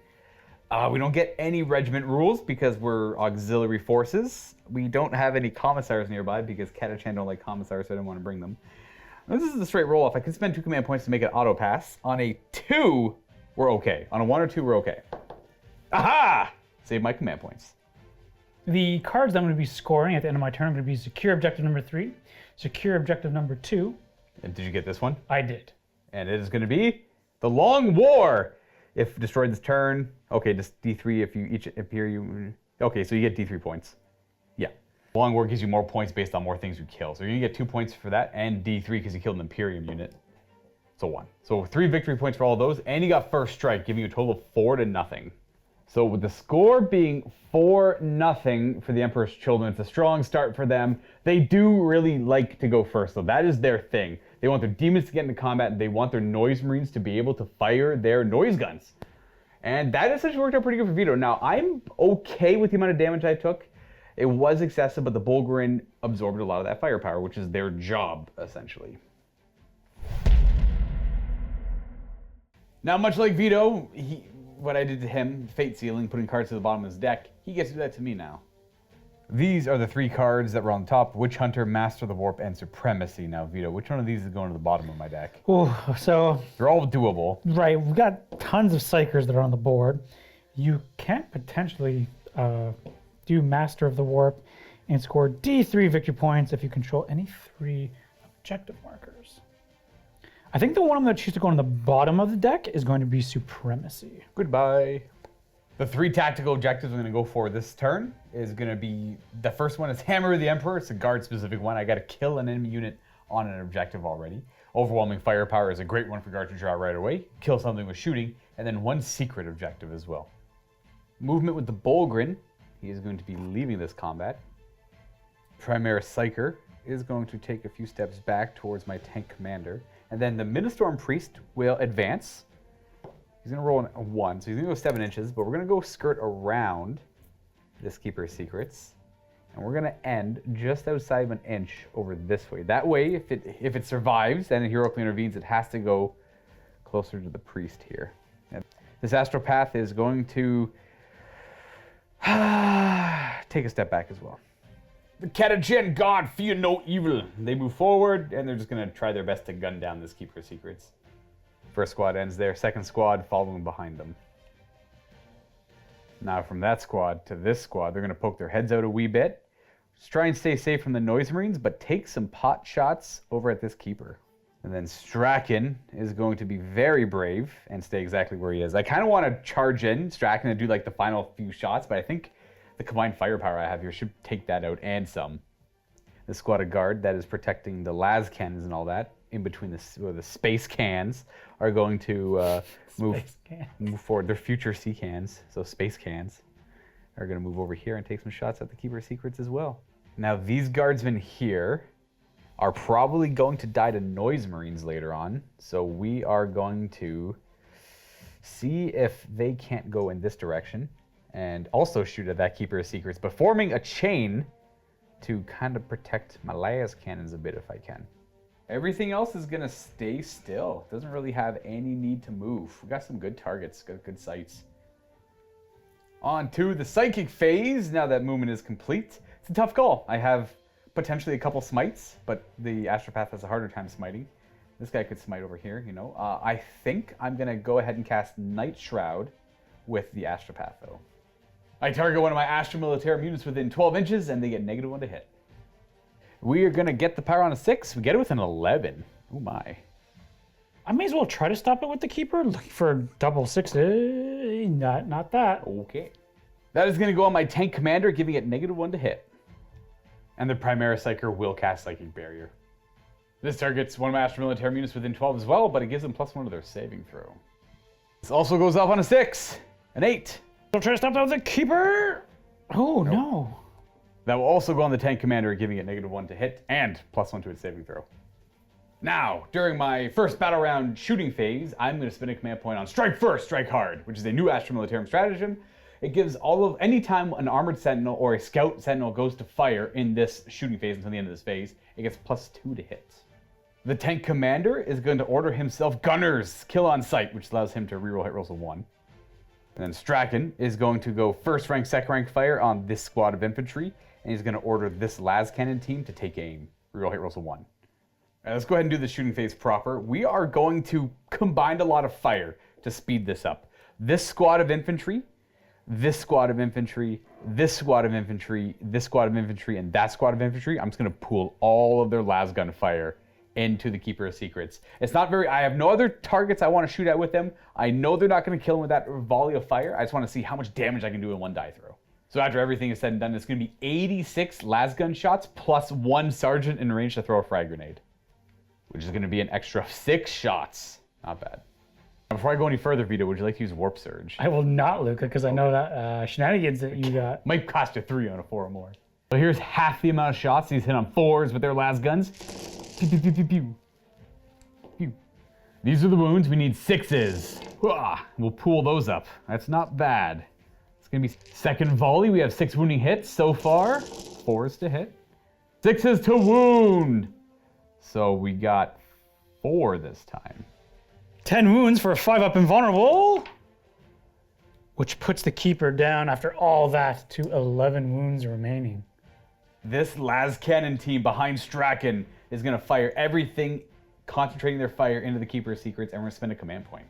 S2: We don't get any regiment rules because we're auxiliary forces. We don't have any commissars nearby because Catachan don't like commissars, so I didn't want to bring them. This is a straight roll off. I could spend 2 command points to make it auto pass. On a 2, we're okay. On a 1 or 2, we're okay. Aha! Save my command points.
S3: The cards that I'm going to be scoring at the end of my turn are going to be Secure Objective number 3, Secure Objective number 2.
S2: And did you get this one?
S3: I did.
S2: And it is going to be the Long War. If destroyed this turn, okay, just D3 if you each Imperium. Okay, so you get D3 points. Yeah. Long War gives you more points based on more things you kill. So you're going to get 2 points for that and D3 because you killed an Imperium unit. So 1. So 3 victory points for all those, and you got First Strike, giving you a total of 4-0. So with the score being 4-0 for the Emperor's Children, it's a strong start for them. They do really like to go first, so that is their thing. They want their demons to get into combat, and they want their noise marines to be able to fire their noise guns. And that essentially worked out pretty good for Vito. Now, I'm okay with the amount of damage I took. It was excessive, but the Bulgrin absorbed a lot of that firepower, which is their job, essentially. Now, much like Vito, what I did to him, Fate Sealing, putting cards to the bottom of his deck, he gets to do that to me now. These are the 3 cards that were on the top: Witch Hunter, Master of the Warp, and Supremacy. Now, Vito, which one of these is going to the bottom of my deck?
S3: Ooh, so...
S2: They're all doable.
S3: Right, we've got tons of Psychers that are on the board. You can't potentially do Master of the Warp and score D3 victory points if you control any 3 objective markers. I think the one I'm going to choose to go on the bottom of the deck is going to be Supremacy.
S2: Goodbye. The 3 tactical objectives I'm going to go for this turn is going to be, the first one is Hammer of the Emperor. It's a guard specific one. I got to kill an enemy unit on an objective already. Overwhelming Firepower is a great one for guard to draw right away. Kill something with shooting, and then 1 secret objective as well. Movement with the Bolgrin. He is going to be leaving this combat. Primaris Psyker is going to take a few steps back towards my tank commander. And then the Ministorm Priest will advance. He's going to roll a 1, so he's going to go 7 inches, but we're going to go skirt around this Keeper of Secrets. And we're going to end just outside of an inch over this way. That way, if it survives and it heroically intervenes, it has to go closer to the priest here. And this Astropath is going to take a step back as well. The Catachan God fear no evil. They move forward, and they're just going to try their best to gun down this Keeper of Secrets. First squad ends there, second squad following behind them. Now from that squad to this squad, they're going to poke their heads out a wee bit. Just try and stay safe from the Noise Marines, but take some pot shots over at this Keeper. And then Strachan is going to be very brave and stay exactly where he is. I kind of want to charge in Strachan and do like the final few shots, but I think the combined firepower I have here should take that out and some. The squad of guard that is protecting the las cannons and all that, in between the space cans, are going to move forward. They're future sea cans, so space cans are going to move over here and take some shots at the Keeper of Secrets as well. Now these guardsmen here are probably going to die to Noise Marines later on, so we are going to see if they can't go in this direction and also shoot at that Keeper of Secrets, but forming a chain to kind of protect my las cannons a bit if I can. Everything else is going to stay still. Doesn't really have any need to move. We got some good targets, got good sights. On to the Psychic phase, now that movement is complete. It's a tough call. I have potentially a couple smites, but the Astropath has a harder time smiting. This guy could smite over here, you know. I think I'm going to go ahead and cast Night Shroud with the Astropath, though. I target one of my Astra Militarum units within 12 inches, and they get -1 to hit. We are going to get the power on a 6. We get it with an 11. Oh my.
S3: I may as well try to stop it with the Keeper. Looking for double 6. Not that.
S2: Okay. That is going to go on my tank commander, giving it -1 to hit. And the Primaris Psyker will cast Psychic Barrier. This targets one of my Astra Militarum units within 12 as well, but it gives them +1 to their saving throw. This also goes off on a 6. An 8.
S3: I'll try to stop that with the Keeper. Oh,
S2: Nope.
S3: no.
S2: That will also go on the tank commander, giving it -1 to hit and +1 to its saving throw. Now, during my first battle round shooting phase, I'm going to spend a command point on Strike First, Strike Hard, which is a new Astra Militarum stratagem. It gives anytime an armored sentinel or a scout sentinel goes to fire in this shooting phase until the end of this phase, it gets +2 to hit. The tank commander is going to order himself Gunners, kill on sight, which allows him to reroll hit rolls of 1. And then Strachan is going to go first rank, second rank fire on this squad of infantry, and he's going to order this las cannon team to take aim. Reroll hit rolls of 1. All right, let's go ahead and do the shooting phase proper. We are going to combine a lot of fire to speed this up. This squad of infantry, this squad of infantry, this squad of infantry, this squad of infantry, and that squad of infantry, I'm just going to pool all of their las gun fire into the Keeper of Secrets. It's not very, I have no other targets I want to shoot at with them. I know they're not going to kill him with that volley of fire. I just want to see how much damage I can do in one die throw. So after everything is said and done, it's going to be 86 las gun shots plus 1 sergeant in range to throw a frag grenade, which is going to be an extra 6 shots. Not bad. Before I go any further, Vito, would you like to use Warp Surge?
S3: I will not, Luka, because I know that shenanigans that you got.
S2: Might cost you 3 on a 4 or more. So here's half the amount of shots these hit on 4s with their las guns. Pew, pew, pew, pew, pew. Pew. These are the wounds. We need 6s. We'll pool those up. That's not bad. It's going to be second volley. We have 6 wounding hits so far. 4s to hit. 6s to wound. So we got 4 this time.
S3: 10 wounds for a 5-up invulnerable, which puts the Keeper down after all that to 11 wounds remaining.
S2: This las cannon team behind Strachan is going to fire everything, concentrating their fire into the Keeper of Secrets, and we're going to spend a command point.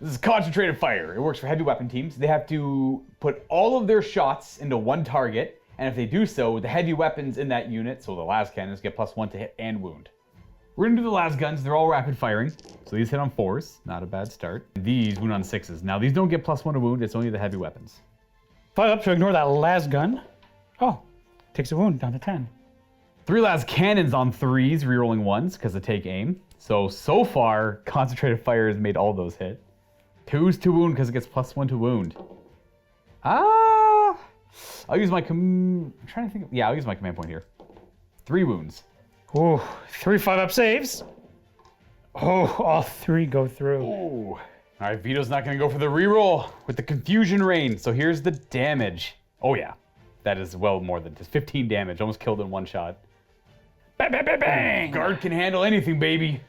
S2: This is concentrated fire. It works for heavy weapon teams. They have to put all of their shots into one target, and if they do so, the heavy weapons in that unit, so the las cannons, get +1 to hit and wound. We're gonna do the las guns. They're all rapid firing, so these hit on 4s. Not a bad start. These wound on 6s. Now these don't get +1 to wound. It's only the heavy weapons.
S3: 5 up to ignore that las gun. Oh, takes a wound down to 10.
S2: 3 las cannons on 3s, rerolling 1s because they take aim. So far, concentrated fire has made all those hit. 2s to wound because it gets +1 to wound. I'll use my I'm trying to think. Yeah, I'll use my command point here. 3 wounds.
S3: Ooh, 3 5-up saves. Oh, all 3 go through.
S2: Ooh. All right, Vito's not going to go for the reroll with the confusion rain. So here's the damage. Oh yeah, that is well more than just 15 damage. Almost killed in one shot. Bang, bang, bang, bang. Guard can handle anything, baby.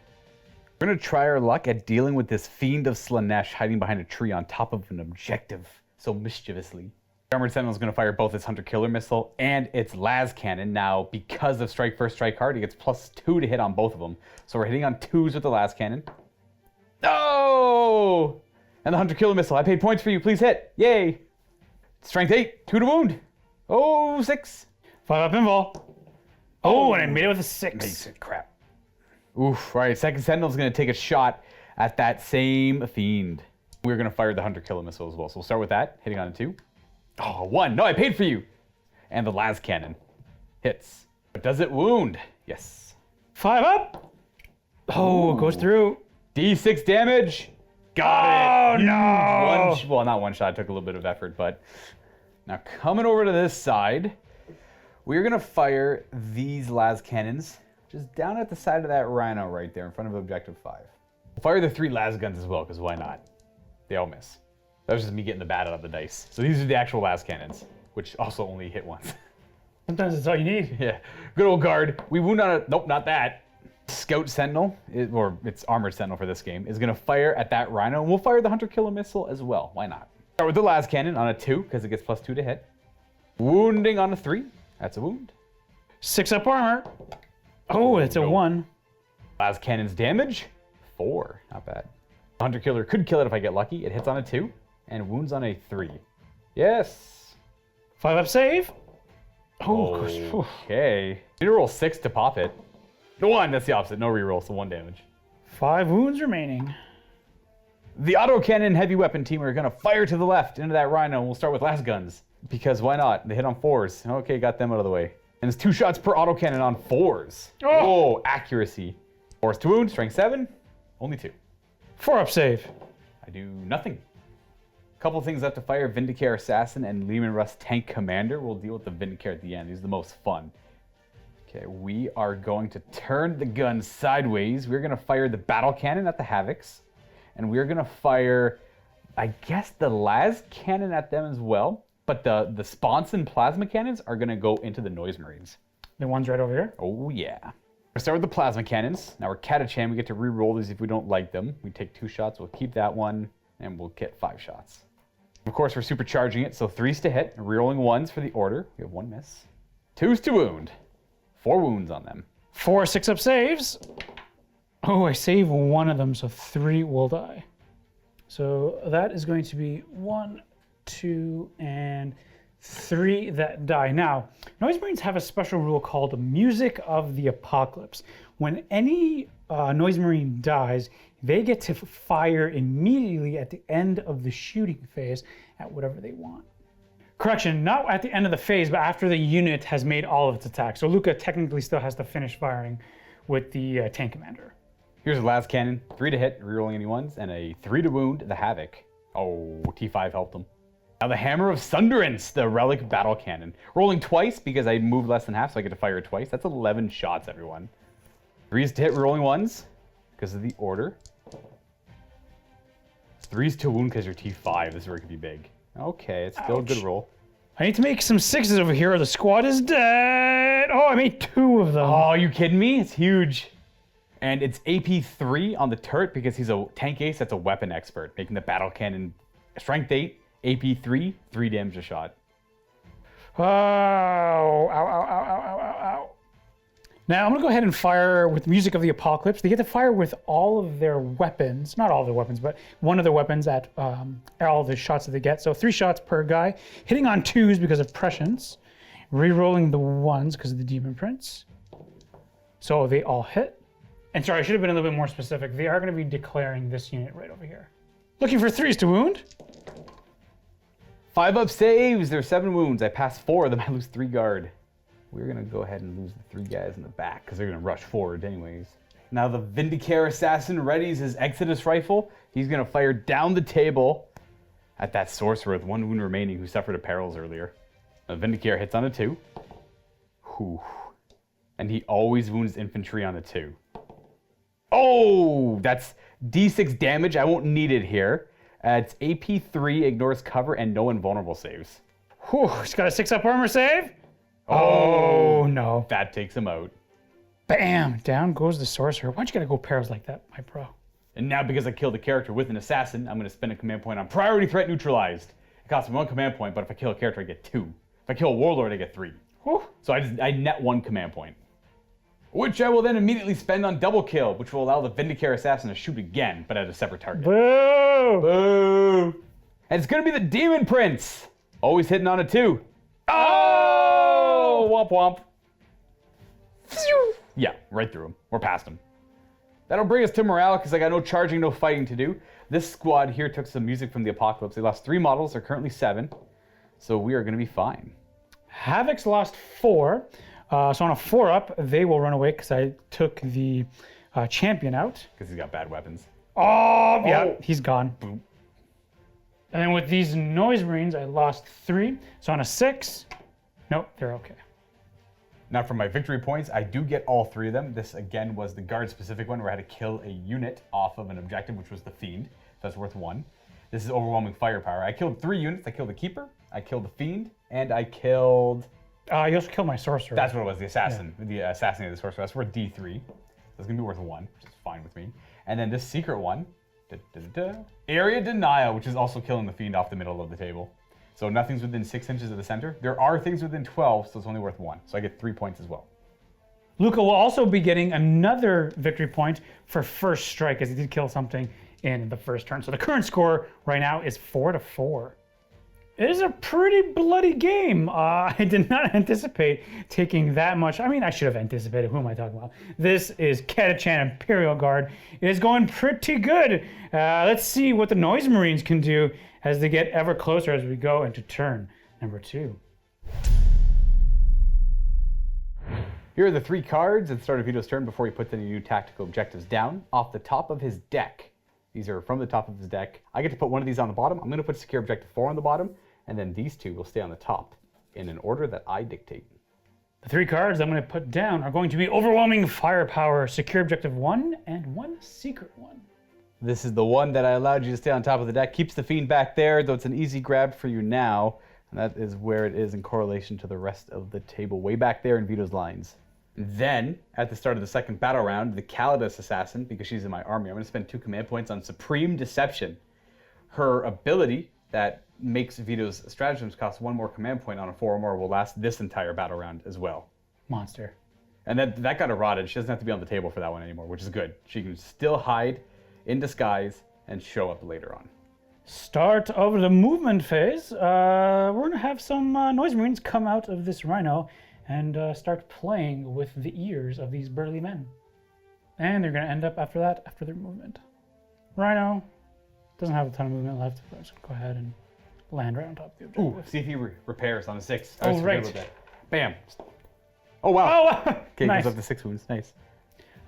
S2: We're going to try our luck at dealing with this Fiend of Slanesh hiding behind a tree on top of an objective so mischievously. The Armored Sentinel is going to fire both its Hunter-Killer Missile and its las cannon. Now, because of Strike First, Strike Hard, it gets +2 to hit on both of them. So we're hitting on 2s with the las cannon. Oh! And the Hunter-Killer Missile. I paid points for you. Please hit. Yay! Strength 8. 2 to wound. Oh, 6.
S3: 5 up invul. Oh, and I made it with a 6.
S2: Crap. Oof. All right, second Sentinel's going to take a shot at that same Fiend. We're going to fire the Hunter-Killer Missile as well. So we'll start with that. Hitting on a 2. Oh, 1. No, I paid for you. And the las cannon hits. But does it wound? Yes.
S3: 5 up. Oh, it goes through.
S2: D6 damage. Got it.
S3: Oh, no.
S2: Well, not one shot. It took a little bit of effort, but now coming over to this side, we're going to fire these las cannons just down at the side of that rhino right there in front of objective 5. We'll fire the 3 las guns as well, because why not? They all miss. That was just me getting the bad out of the dice. So these are the actual las cannons, which also only hit once.
S3: Sometimes it's all you need.
S2: Yeah. Good old guard. We wound on a... Nope, not that. Scout Sentinel, or it's Armored Sentinel for this game, is going to fire at that rhino, and we'll fire the Hunter-Killer Missile as well. Why not? Start with the las cannon on a 2, because it gets +2 to hit. Wounding on a 3. That's a wound.
S3: 6 up armor. Oh, it's a 1.
S2: Las cannon's damage, 4. Not bad. The Hunter-Killer could kill it if I get lucky. It hits on a 2, and wounds on a 3. Yes.
S3: 5 up save. Oh,
S2: okay. Need to roll 6 to pop it. No, 1, that's the opposite. No reroll, so 1 damage.
S3: 5 wounds remaining.
S2: The autocannon heavy weapon team are going to fire to the left into that rhino, and we'll start with las guns. Because why not? They hit on 4s. Okay, got them out of the way. And it's 2 shots per autocannon on 4s. Oh, accuracy. 4s to wound, strength 7, only 2.
S3: 4 up save.
S2: I do nothing. Couple things left to fire: Vindicare Assassin and Lehman Russ Tank Commander. We'll deal with the Vindicare at the end. These are the most fun. Okay, we are going to turn the gun sideways. We're going to fire the battle cannon at the Havocs. And we're going to fire, I guess, the las cannon at them as well. But the Sponson plasma cannons are going to go into the Noise Marines.
S3: The one's right over here.
S2: Oh, yeah. We'll start with the plasma cannons. Now we're Catachan. We get to re-roll these if we don't like them. We take 2 shots. We'll keep that one, and we'll get 5 shots. Of course, we're supercharging it, so 3s to hit, re-rolling 1s for the order. We have 1 miss. 2s to wound. 4 wounds on them.
S3: 4 6-up saves. Oh, I save 1 of them, so 3 will die. So that is going to be 1, 2, and 3 that die. Now, Noise Marines have a special rule called Music of the Apocalypse. When any Noise Marine dies, they get to fire immediately at the end of the shooting phase at whatever they want. Correction, not at the end of the phase, but after the unit has made all of its attacks. So Luka technically still has to finish firing with the tank commander.
S2: Here's the las cannon. 3 to hit, rerolling any 1s, and a 3 to wound the Havoc. Oh, T5 helped him. Now the Hammer of Sunderance, the Relic Battle Cannon. Rolling twice because I moved less than half, so I get to fire it twice. That's 11 shots, everyone. 3s to hit, rolling 1s because of the order. 3s to wound because you're T5. This is where it could be big. Okay, it's still a good roll.
S3: I need to make some 6s over here or the squad is dead. Oh, I made 2 of them.
S2: Oh, are you kidding me? It's huge. And it's AP 3 on the turret because he's a tank ace that's a weapon expert, making the battle cannon strength 8, AP 3, 3 damage a shot.
S3: Oh, ow, ow, ow, ow, ow, ow, ow. Now I'm gonna go ahead and fire with Music of the Apocalypse. They get to fire with all of their weapons, not all of their weapons, but one of their weapons at all the shots that they get. So 3 shots per guy, hitting on 2s because of prescience, re-rolling the 1s because of the demon prints. So they all hit. And sorry, I should have been a little bit more specific. They are going to be declaring this unit right over here. Looking for 3s to wound.
S2: 5 up saves. There's 7 wounds. I pass 4 of them. I lose 3 guard. We're going to go ahead and lose the 3 guys in the back because they're going to rush forward anyways. Now the Vindicare Assassin readies his Exodus rifle. He's going to fire down the table at that sorcerer with 1 wound remaining who suffered a perils earlier. Now Vindicare hits on a 2. Whew. And he always wounds infantry on a 2. Oh, that's D6 damage. I won't need it here. It's AP 3, ignores cover, and no invulnerable saves.
S3: Whew, he's got a 6-up armor save. Oh, no.
S2: That takes him out.
S3: Bam, down goes the sorcerer. Why'd you gotta go perils like that, my bro?
S2: And now because I killed a character with an assassin, I'm going to spend a command point on priority threat neutralized. It costs me 1 command point, but if I kill a character, I get 2. If I kill a warlord, I get 3.
S3: Whew.
S2: So I net 1 command point. Which I will then immediately spend on double kill, which will allow the Vindicare Assassin to shoot again, but at a separate target.
S3: Boo!
S2: Boo! And it's gonna be the Demon Prince! Always hitting on a 2. Oh! Womp womp. Yeah, right through him. We're past him. That'll bring us to morale, because I got no charging, no fighting to do. This squad here took some music from the Apocalypse. They lost 3 models, they're currently 7. So we are gonna be fine.
S3: Havoc's lost 4. So on a 4-up, they will run away because I took the champion out.
S2: Because he's got bad weapons.
S3: Oh, yeah, he's gone.
S2: Boom.
S3: And then with these Noise Marines, I lost 3. So on a 6, nope, they're okay.
S2: Now for my victory points, I do get all 3 of them. This again was the guard specific one where I had to kill a unit off of an objective, which was the Fiend. So that's worth 1. This is overwhelming firepower. I killed 3 units. I killed the Keeper, I killed the Fiend, and I killed...
S3: You also killed my sorcerer.
S2: That's what it was, the assassin. Yeah. The assassinated the sorcerer. That's worth D3. So it's gonna be worth 1, which is fine with me. And then this secret one, Area Denial, which is also killing the Fiend off the middle of the table. So nothing's within 6 inches of the center. There are things within 12, so it's only worth 1. So I get 3 points as well.
S3: Luka will also be getting another victory point for first strike, as he did kill something in the first turn. So the current score right now is 4-4. It is a pretty bloody game. I did not anticipate taking that much. I mean, I should have anticipated. Who am I talking about? This is Catachan Imperial Guard. It is going pretty good. Let's see what the Noise Marines can do as they get ever closer as we go into turn number 2.
S2: Here are the 3 cards at the start of Vito's turn before he puts any new tactical objectives down off the top of his deck. These are from the top of his deck. I get to put one of these on the bottom. I'm going to put Secure Objective 4 on the bottom, and then these 2 will stay on the top in an order that I dictate.
S3: The 3 cards I'm going to put down are going to be Overwhelming Firepower, Secure Objective 1, and 1 Secret one.
S2: This is the one that I allowed you to stay on top of the deck. Keeps the Fiend back there, though it's an easy grab for you now. And that is where it is in correlation to the rest of the table, way back there in Vito's lines. Then, at the start of the second battle round, the Calidus Assassin, because she's in my army, I'm going to spend 2 command points on Supreme Deception. Her ability that makes Vito's stratagems cost 1 more command point on a 4 or more will last this entire battle round as well.
S3: Monster.
S2: And that got eroded. She doesn't have to be on the table for that one anymore, which is good. She can still hide in disguise and show up later on.
S3: Start of the movement phase. We're going to have some Noise Marines come out of this Rhino and start playing with the ears of these burly men. And they're going to end up after that, after their movement. Rhino doesn't have a ton of movement left. I'm just going to go ahead and land right on top of the objective.
S2: Ooh, see if he repairs on a 6.
S3: Oh, right.
S2: Bam. Oh, wow.
S3: Oh,
S2: Okay,
S3: nice.
S2: goes up to 6 wounds. Nice.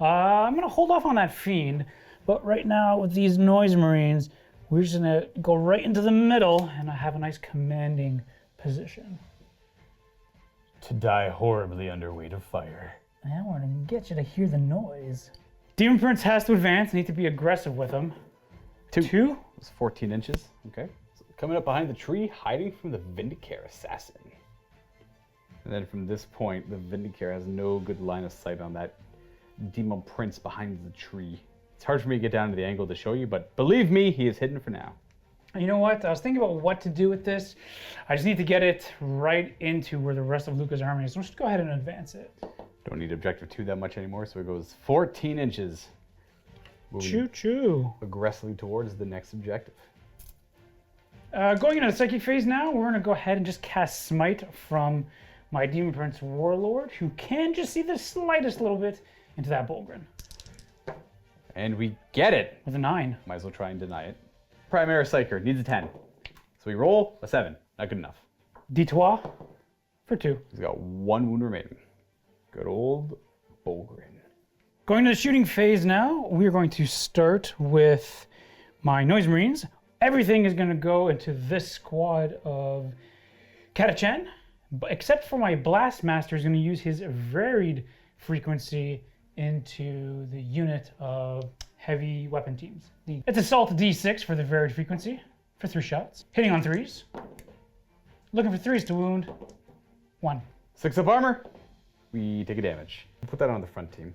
S3: I'm going to hold off on that Fiend, but right now with these Noise Marines, we're just going to go right into the middle, and I have a nice commanding position.
S2: To die horribly under weight of fire.
S3: And we're going to get you to hear the noise. Demon Prince has to advance. Need to be aggressive with him. 2?
S2: It's 14 inches. Okay. So coming up behind the tree, hiding from the Vindicare Assassin. And then from this point, the Vindicare has no good line of sight on that Demon Prince behind the tree. It's hard for me to get down to the angle to show you, but believe me, he is hidden for now.
S3: You know what? I was thinking about what to do with this. I just need to get it right into where the rest of Luka's army is. So let's just go ahead and advance it.
S2: Don't need objective 2 that much anymore, so it goes 14 inches. Moving
S3: Choo-choo.
S2: aggressively towards the next objective.
S3: Going into the psychic phase now, we're going to go ahead and just cast Smite from my Demon Prince Warlord, who can just see the slightest little bit into that Bulgrin.
S2: And we get it.
S3: With a 9.
S2: Might as well try and deny it. Primary Psyker needs a 10. So we roll a 7. Not good enough.
S3: D3 for 2.
S2: He's got 1 wound remaining. Good old Bulgrin.
S3: Going to the shooting phase now, we are going to start with my Noise Marines. Everything is going to go into this squad of Catachan, except for my Blast Master is going to use his varied frequency into the unit of heavy weapon teams. It's Assault D6 for the varied frequency for 3 shots. Hitting on 3s. Looking for 3s to wound. 1.
S2: 6 up armor. We take a damage. Put that on the front team.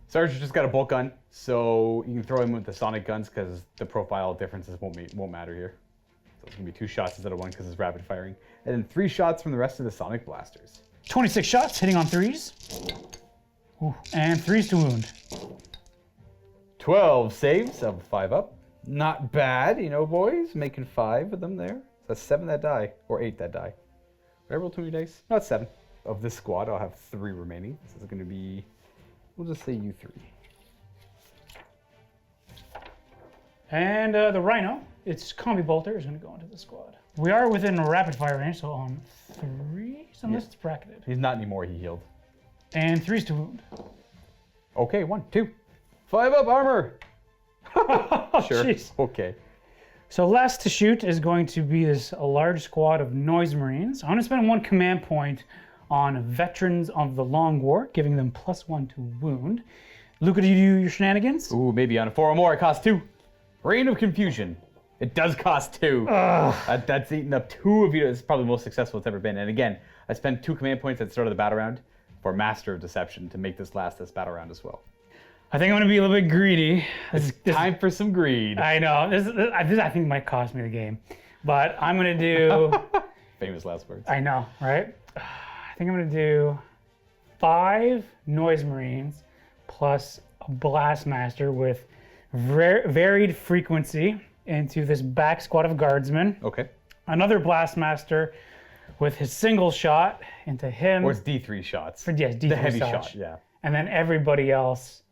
S2: Sarge just got a bolt gun, so you can throw him with the sonic guns because the profile differences won't matter here. So it's gonna be 2 shots instead of 1 because it's rapid firing, and then 3 shots from the rest of the sonic blasters.
S3: 26 shots, hitting on 3s. Ooh, and 3s to wound.
S2: 12 saves of 5 up. Not bad, you know, boys. Making 5 of them there. So that's 7 that die, or 8 that die. Did I roll too many dice? No, it's 7. Of this squad, I'll have 3 remaining. This is gonna be, we'll just say you 3.
S3: And the Rhino, its Combi Bolter, is going to go into the squad. We are within rapid fire range, so on 3, unless it's bracketed.
S2: He's not anymore, he healed.
S3: And 3s to wound.
S2: Okay, 1, 2. 5 up armor! Sure,
S3: Jeez.
S2: okay.
S3: So last to shoot is going to be this a large squad of Noise Marines. I'm going to spend 1 command point on Veterans of the Long War, giving them +1 to wound. Luka, do you do your shenanigans?
S2: Ooh, maybe on a 4 or more, it costs 2. Reign of Confusion. It does cost 2. That's eaten up 2 of Vito. It's probably the most successful it's ever been. And again, I spent 2 command points at the start of the battle round for Master of Deception to make this last this battle round as well.
S3: I think I'm going to be a little bit greedy.
S2: Time for some greed.
S3: I know. This I think might cost me the game. But I'm going to do...
S2: Famous last words.
S3: I know, right? I think I'm going to do 5 Noise Marines plus a Blast Master with varied frequency into this back squad of Guardsmen.
S2: Okay.
S3: Another Blast Master with his single shot into him.
S2: Or it's D3 shots.
S3: Yes, D3
S2: the heavy
S3: shots.
S2: shot, yeah.
S3: And then everybody else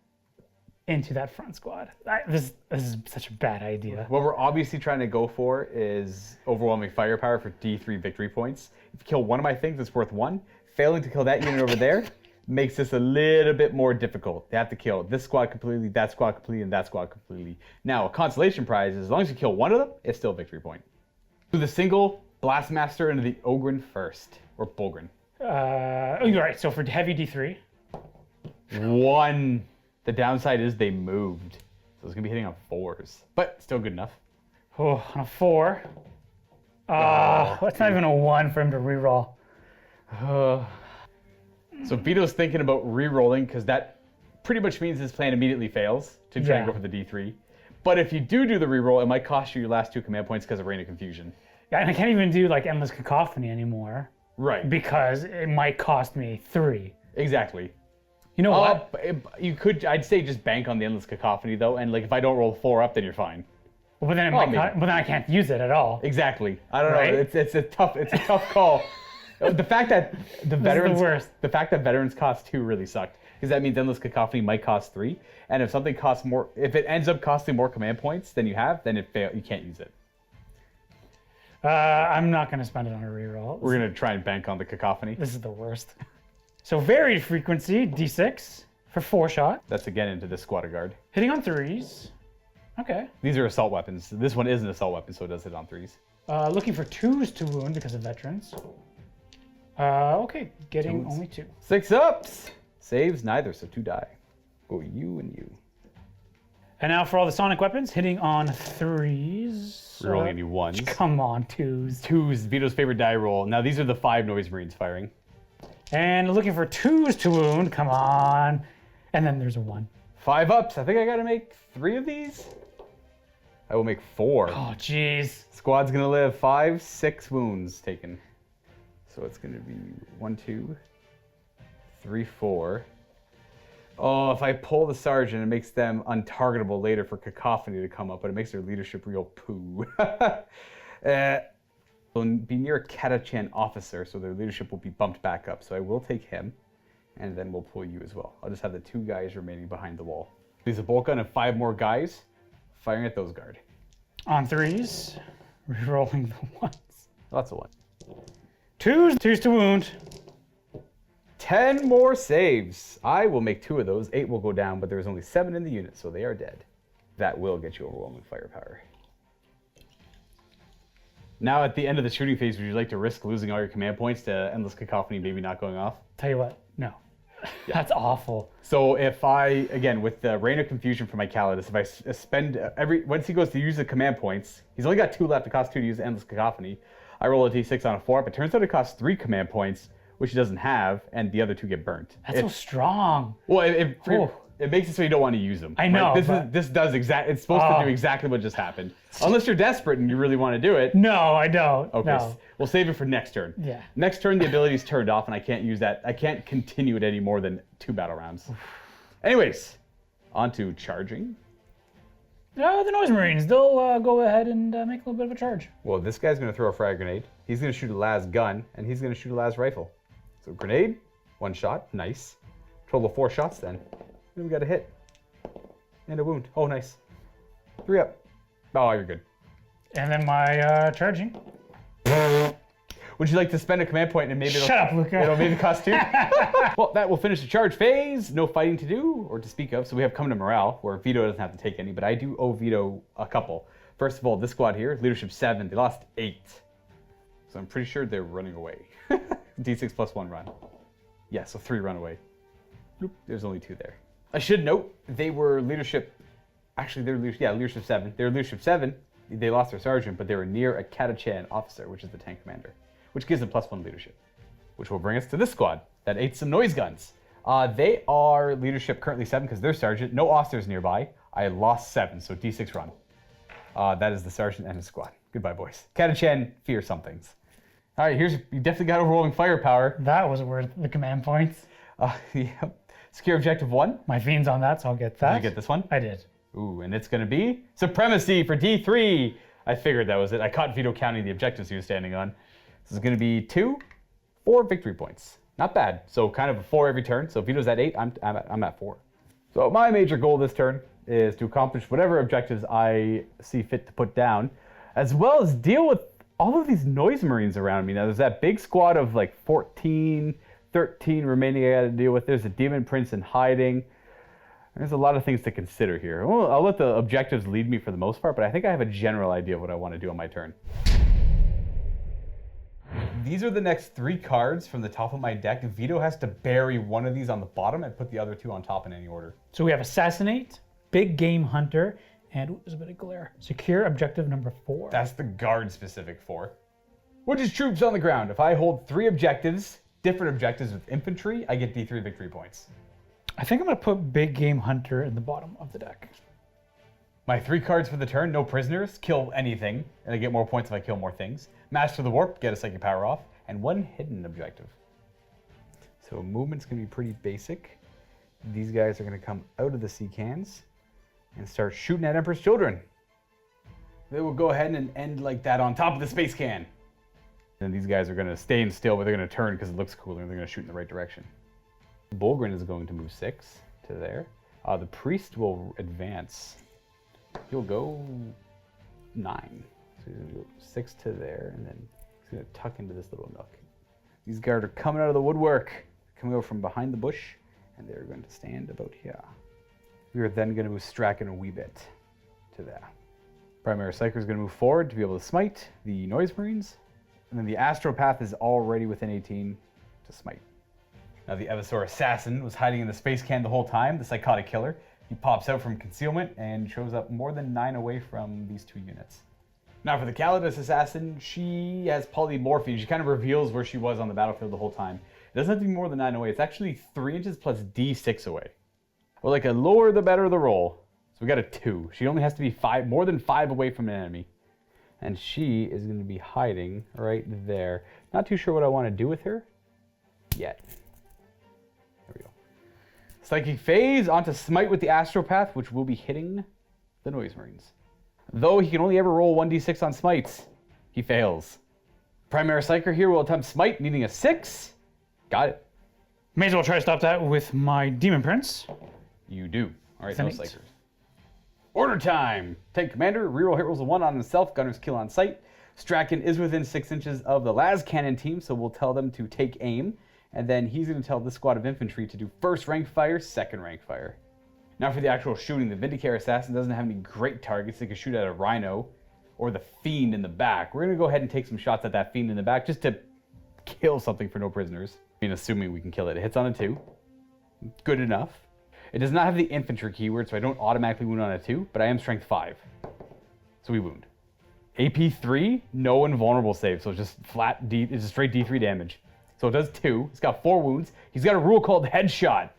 S3: into that front squad. This is such a bad idea.
S2: What we're obviously trying to go for is overwhelming firepower for D3 victory points. If you kill one of my things, it's worth 1. Failing to kill that unit over there makes this a little bit more difficult. They have to kill this squad completely, that squad completely, and that squad completely. Now, a consolation prize is as long as you kill one of them, it's still a victory point. Do the single Blast Master into the Ogren first, or Bulgrin.
S3: Oh, you're right. So for heavy D3.
S2: 1. The downside is they moved. So it's going to be hitting on 4s. But still good enough.
S3: Oh, on a 4. That's not even a 1 for him to reroll.
S2: So Vito's thinking about re-rolling because that pretty much means his plan immediately fails to try and go for the D3. But if you do the re-roll, it might cost you your last 2 command points because of Reign of Confusion.
S3: Yeah, and I can't even do like Endless Cacophony anymore.
S2: Right.
S3: Because it might cost me 3.
S2: Exactly.
S3: You know what?
S2: You could, I'd say just bank on the Endless Cacophony though, and like if I don't roll 4 up, then you're fine.
S3: But then but then I can't use it at all.
S2: Exactly. I don't know.
S3: Right?
S2: It's a tough call. The fact that the fact that veterans cost 2 really sucked because that means Endless Cacophony might cost 3, and if something costs more, if it ends up costing more command points than you have, then you can't use it.
S3: I'm not going to spend it on a reroll.
S2: We're gonna try and bank on the Cacophony.
S3: This is the worst. So varied frequency D6 for 4 shot.
S2: That's again into this squad of guard.
S3: Hitting on 3s. Okay.
S2: These are assault weapons. This one is an assault weapon, so it does hit on 3s.
S3: Looking for 2s to wound because of veterans. Okay, getting only 2.
S2: 6 ups. Saves neither, so 2 die. Go you and you.
S3: And now for all the sonic weapons, hitting on 3s.
S2: We're rolling any 1s.
S3: Come on, 2s.
S2: 2s, Vito's favorite die roll. Now these are the 5 Noise Marines firing.
S3: And looking for 2s to wound. Come on. And then there's a 1.
S2: 5 ups. I think I gotta make 3 of these. I will make 4.
S3: Oh, jeez.
S2: Squad's gonna live 5, 6 wounds taken. So it's gonna be 1, 2, 3, 4. Oh, if I pull the sergeant, it makes them untargetable later for Cacophony to come up, but it makes their leadership real poo. Will be near a Catachan officer, so their leadership will be bumped back up. So I will take him, and then we'll pull you as well. I'll just have the 2 guys remaining behind the wall. There's a bolt gun and 5 more guys firing at those guard.
S3: On 3s, rerolling the 1s.
S2: Lots of 1.
S3: 2s to wound.
S2: 10 more saves. I will make 2 of those. 8 will go down, but there's only 7 in the unit, so they are dead. That will get you overwhelming firepower. Now at the end of the shooting phase, would you like to risk losing all your command points to Endless Cacophony maybe not going off?
S3: Tell you what, no. That's awful.
S2: So if I, again, with the Reign of Confusion for my Calidus, if I spend once he goes to use the command points, he's only got 2 left, it costs 2 to use Endless Cacophony. I roll a d6 on a 4, but it turns out it costs 3 command points, which he doesn't have, and the other 2 get burnt.
S3: That's so strong.
S2: Well, it makes it so you don't want to use them.
S3: I know.
S2: Right? This does it's supposed to do exactly what just happened. Unless you're desperate and you really want to do it.
S3: No, I don't.
S2: Okay,
S3: no.
S2: We'll save it for next turn.
S3: Yeah.
S2: Next turn, the ability's turned off, and I can't use that. I can't continue it any more than 2 battle rounds. Anyways, on to charging.
S3: The Noise Marines, they'll go ahead and make a little bit of a charge.
S2: Well, this guy's going to throw a frag grenade. He's going to shoot a las gun, and he's going to shoot a las rifle. So grenade, 1 shot, nice. Total of 4 shots then. Then we got a hit. And a wound. Oh, nice. 3 up. Oh, you're good.
S3: And then my charging.
S2: Would you like to spend a command point and maybe
S3: Shut up, Luka.
S2: It'll maybe cost 2? Well, that will finish the charge phase. No fighting to do or to speak of. So we have come to morale, where Vito doesn't have to take any, but I do owe Vito a couple. First of all, this squad here, leadership 7, they lost 8. So I'm pretty sure they're running away. D6 plus 1 run. Yeah, so 3 run away. Bloop, there's only 2 there. I should note, they were leadership, actually they're leadership 7. They're leadership 7, they lost their sergeant, but they were near a Catachan officer, which is the tank commander, which gives them plus 1 leadership, which will bring us to this squad that ate some noise guns. They are leadership currently 7 because they're sergeant, no officers nearby. I lost 7, so D6 run. That is the sergeant and his squad. Goodbye, boys. Catachan, fear some things. All right, you definitely got overwhelming firepower.
S3: That was worth the command points.
S2: Yep. Secure objective 1.
S3: My fiend's on that, so I'll get that.
S2: Did you get this one?
S3: I did.
S2: Ooh, and it's going to be Supremacy for D3. I figured that was it. I caught Vito counting the objectives he was standing on. This is going to be 4 victory points. Not bad. So kind of a 4 every turn. So if Vito's at 8, I'm at 4. So my major goal this turn is to accomplish whatever objectives I see fit to put down, as well as deal with all of these noise marines around me. Now there's that big squad of like 14, 13 remaining I got to deal with. There's a demon prince in hiding. There's a lot of things to consider here. Well, I'll let the objectives lead me for the most part, but I think I have a general idea of what I want to do on my turn. These are the next 3 cards from the top of my deck. Vito has to bury one of these on the bottom and put the other 2 on top in any order.
S3: So we have Assassinate, Big Game Hunter, and there's a bit of glare. Secure objective number 4.
S2: That's the guard specific 4. Which is troops on the ground. If I hold 3 objectives, different objectives with infantry, I get D3 victory points.
S3: I think I'm going to put Big Game Hunter in the bottom of the deck.
S2: My 3 cards for the turn, no prisoners, kill anything, and I get more points if I kill more things. Master the Warp, get a psychic power off, and 1 hidden objective. So movement's going to be pretty basic. These guys are going to come out of the sea cans and start shooting at Emperor's Children. They will go ahead and end like that on top of the space can. And these guys are going to stay in still, but they're going to turn because it looks cooler and they're going to shoot in the right direction. Bulgrin is going to move 6 to there. The priest will advance. He'll go 9. So he's going to go 6 to there, and then he's going to tuck into this little nook. These guards are coming out of the woodwork, coming over from behind the bush, and they're going to stand about here. We are then going to move Strachan a wee bit to there. Primary Psyker is going to move forward to be able to smite the Noise Marines, and then the Astropath is already within 18 to smite. Now the Evisor Assassin was hiding in the space can the whole time, the Psychotic Killer. He pops out from concealment and shows up more than 9 away from these 2 units. Now for the Calidus Assassin, she has polymorphine. She kind of reveals where she was on the battlefield the whole time. It doesn't have to be more than 9 away. It's actually 3 inches plus D6 away. Or like a lower the better the roll. So we got a 2. She only has to be more than 5 away from an enemy. And she is going to be hiding right there. Not too sure what I want to do with her yet. Psychic Phase onto Smite with the Astropath, which will be hitting the Noise Marines. Though he can only ever roll 1d6 on Smites, he fails. Primary Psyker here will attempt Smite, needing a 6. Got it.
S3: May as well try to stop that with my Demon Prince.
S2: You do. All right,
S3: It's an
S2: no
S3: 8.
S2: Psykers. Order time! Tank Commander, reroll hit rolls a 1 on himself, Gunner's kill on sight. Strachan is within 6 inches of the las cannon team, so we'll tell them to take aim. And then he's going to tell this squad of infantry to do first rank fire, second rank fire. Now for the actual shooting, the Vindicator Assassin doesn't have any great targets. They can shoot at a Rhino or the Fiend in the back. We're going to go ahead and take some shots at that Fiend in the back just to kill something for no prisoners. I mean, assuming we can kill it. It hits on a 2. Good enough. It does not have the infantry keyword, so I don't automatically wound on a 2, but I am strength 5. So we wound. AP 3, no invulnerable save, so it's just flat D, it's just straight D3 damage. So it does 2. It's got 4 wounds. He's got a rule called headshot.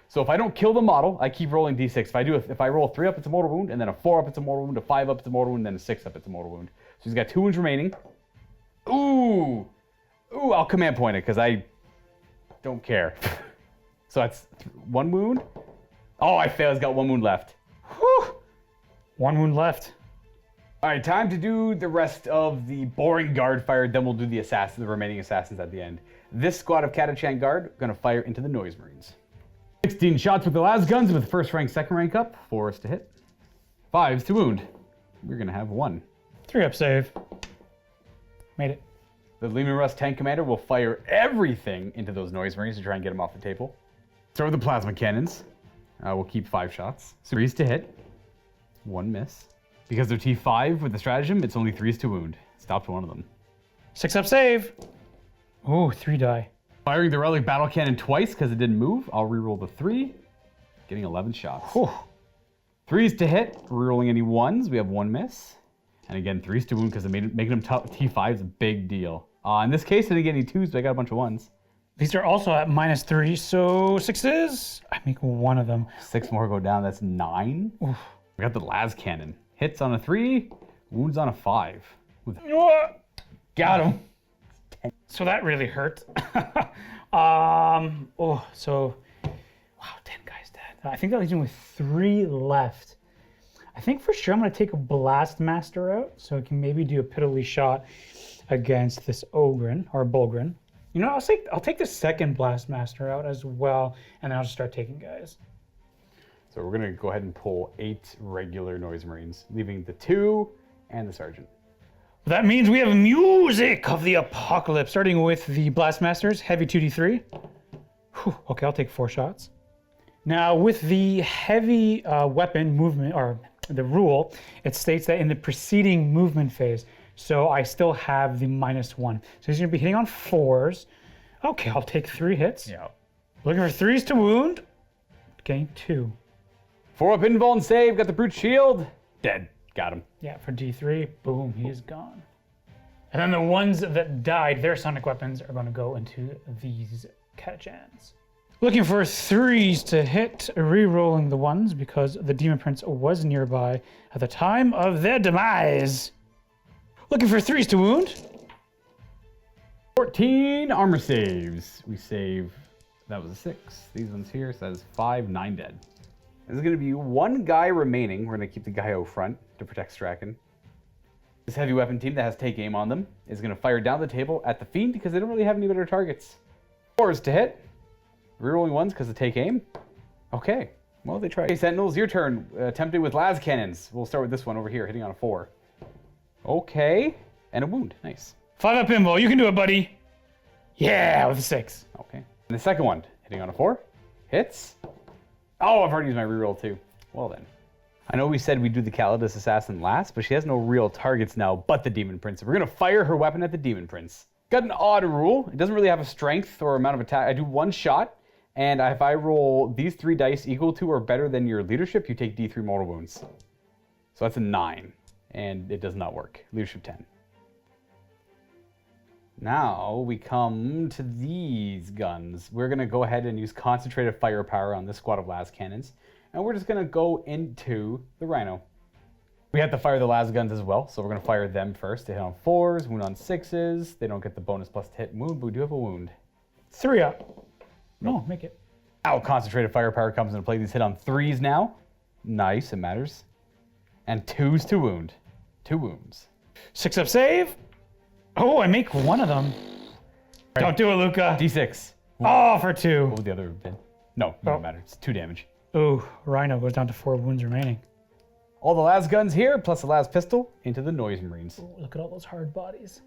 S2: So if I don't kill the model, I keep rolling D6. If I roll a 3 up, it's a mortal wound, and then a 4 up, it's a mortal wound, a 5 up, it's a mortal wound, and then a 6 up, it's a mortal wound. So he's got 2 wounds remaining. Ooh, I'll command point it because I don't care. So that's 1 wound. Oh, I failed. He's got 1 wound left.
S3: Whew. 1 wound left.
S2: All right, time to do the rest of the boring guard fire. Then we'll do the remaining assassins at the end. This squad of Catachan guard going to fire into the Noise Marines. 16 shots with the las guns with first rank, second rank up. 4s to hit. 5s to wound. We're going to have 1.
S3: 3 up save. Made it.
S2: The Lehman Russ tank commander will fire everything into those Noise Marines to try and get them off the table. Start with the plasma cannons. We'll keep 5 shots. 3s to hit. 1 miss. Because they're T5 with the stratagem, it's only 3s to wound. Stopped one of them.
S3: 6 up save. Oh, 3 die.
S2: Firing the relic battle cannon twice because it didn't move. I'll reroll the 3. Getting 11 shots.
S3: Whew.
S2: 3s to hit. Rerolling any 1s. We have 1 miss. And again, 3s to wound because making them T5 is a big deal. In this case, I didn't get any 2s, but I got a bunch of 1s.
S3: These are also at -3, so 6s. I make 1 of them.
S2: 6 more go down. That's 9.
S3: Oof.
S2: We got the las cannon. Hits on a 3. Wounds on a 5.
S3: Got him. So that really hurt. So, wow, 10 guys dead. I think that leaves me with 3 left. I think for sure I'm going to take a Blast Master out, so I can maybe do a pitiless shot against this Ogren, or Bulgrin. You know, I'll take the second Blast Master out as well, and then I'll just start taking guys.
S2: So we're going to go ahead and pull 8 regular Noise Marines, leaving the 2 and the Sergeant.
S3: That means we have Music of the Apocalypse, starting with the Blast Masters, heavy 2d3. Whew, okay, I'll take 4 shots. Now, with the heavy weapon movement, or the rule, it states that in the preceding movement phase, so I still have the -1. So he's going to be hitting on 4s. Okay, I'll take 3 hits.
S2: Yeah.
S3: Looking for 3s to wound. Getting 2.
S2: 4 up invuln and save, got the brute shield. Dead. Got him.
S3: Yeah, for D3, boom, he is gone. And then the ones that died, their sonic weapons are going to go into these Catachans. Looking for 3s to hit, re-rolling the 1s because the Demon Prince was nearby at the time of their demise. Looking for 3s to wound.
S2: 14 armor saves. We save, that was a 6. These ones here, so that is 5, 9 dead. There's going to be 1 guy remaining. We're going to keep the guy out front to protect Strachan. This heavy weapon team that has take aim on them is going to fire down the table at the Fiend because they don't really have any better targets. 4s to hit. Rerolling 1s because of take aim. Okay, well they tried. Hey Sentinels, your turn. Attempting with las cannons. We'll start with this one over here, hitting on a 4. Okay, and a wound. Nice.
S3: 5 up pinball, you can do it, buddy. Yeah, with a 6.
S2: Okay. And the second one, hitting on a 4. Hits. Oh, I've already used my reroll too. Well then. I know we said we'd do the Calidus Assassin last, but she has no real targets now but the Demon Prince. We're going to fire her weapon at the Demon Prince. Got an odd rule. It doesn't really have a strength or amount of attack. I do 1 shot, and if I roll these 3 dice equal to or better than your leadership, you take D3 mortal wounds. So that's a 9, and it does not work. Leadership 10. Now we come to these guns. We're going to go ahead and use concentrated firepower on this squad of las cannons. And we're just going to go into the Rhino. We have to fire the las guns as well, so we're going to fire them first to hit on 4s, wound on 6s. They don't get the bonus plus to hit and wound, but we do have a wound.
S3: 3 up. No, make it.
S2: Now concentrated firepower comes into play. These hit on 3s now. Nice, it matters. And 2s to wound. 2 wounds.
S3: 6 up save. Oh, I make one of them. Don't do it, Luka.
S2: D6.
S3: Oh, for 2.
S2: What would the other have been? No, it doesn't matter. It's 2 damage.
S3: Ooh, Rhino goes down to 4 wounds remaining.
S2: All the las guns here, plus the las pistol, into the noise marines.
S3: Ooh, look at all those hard bodies.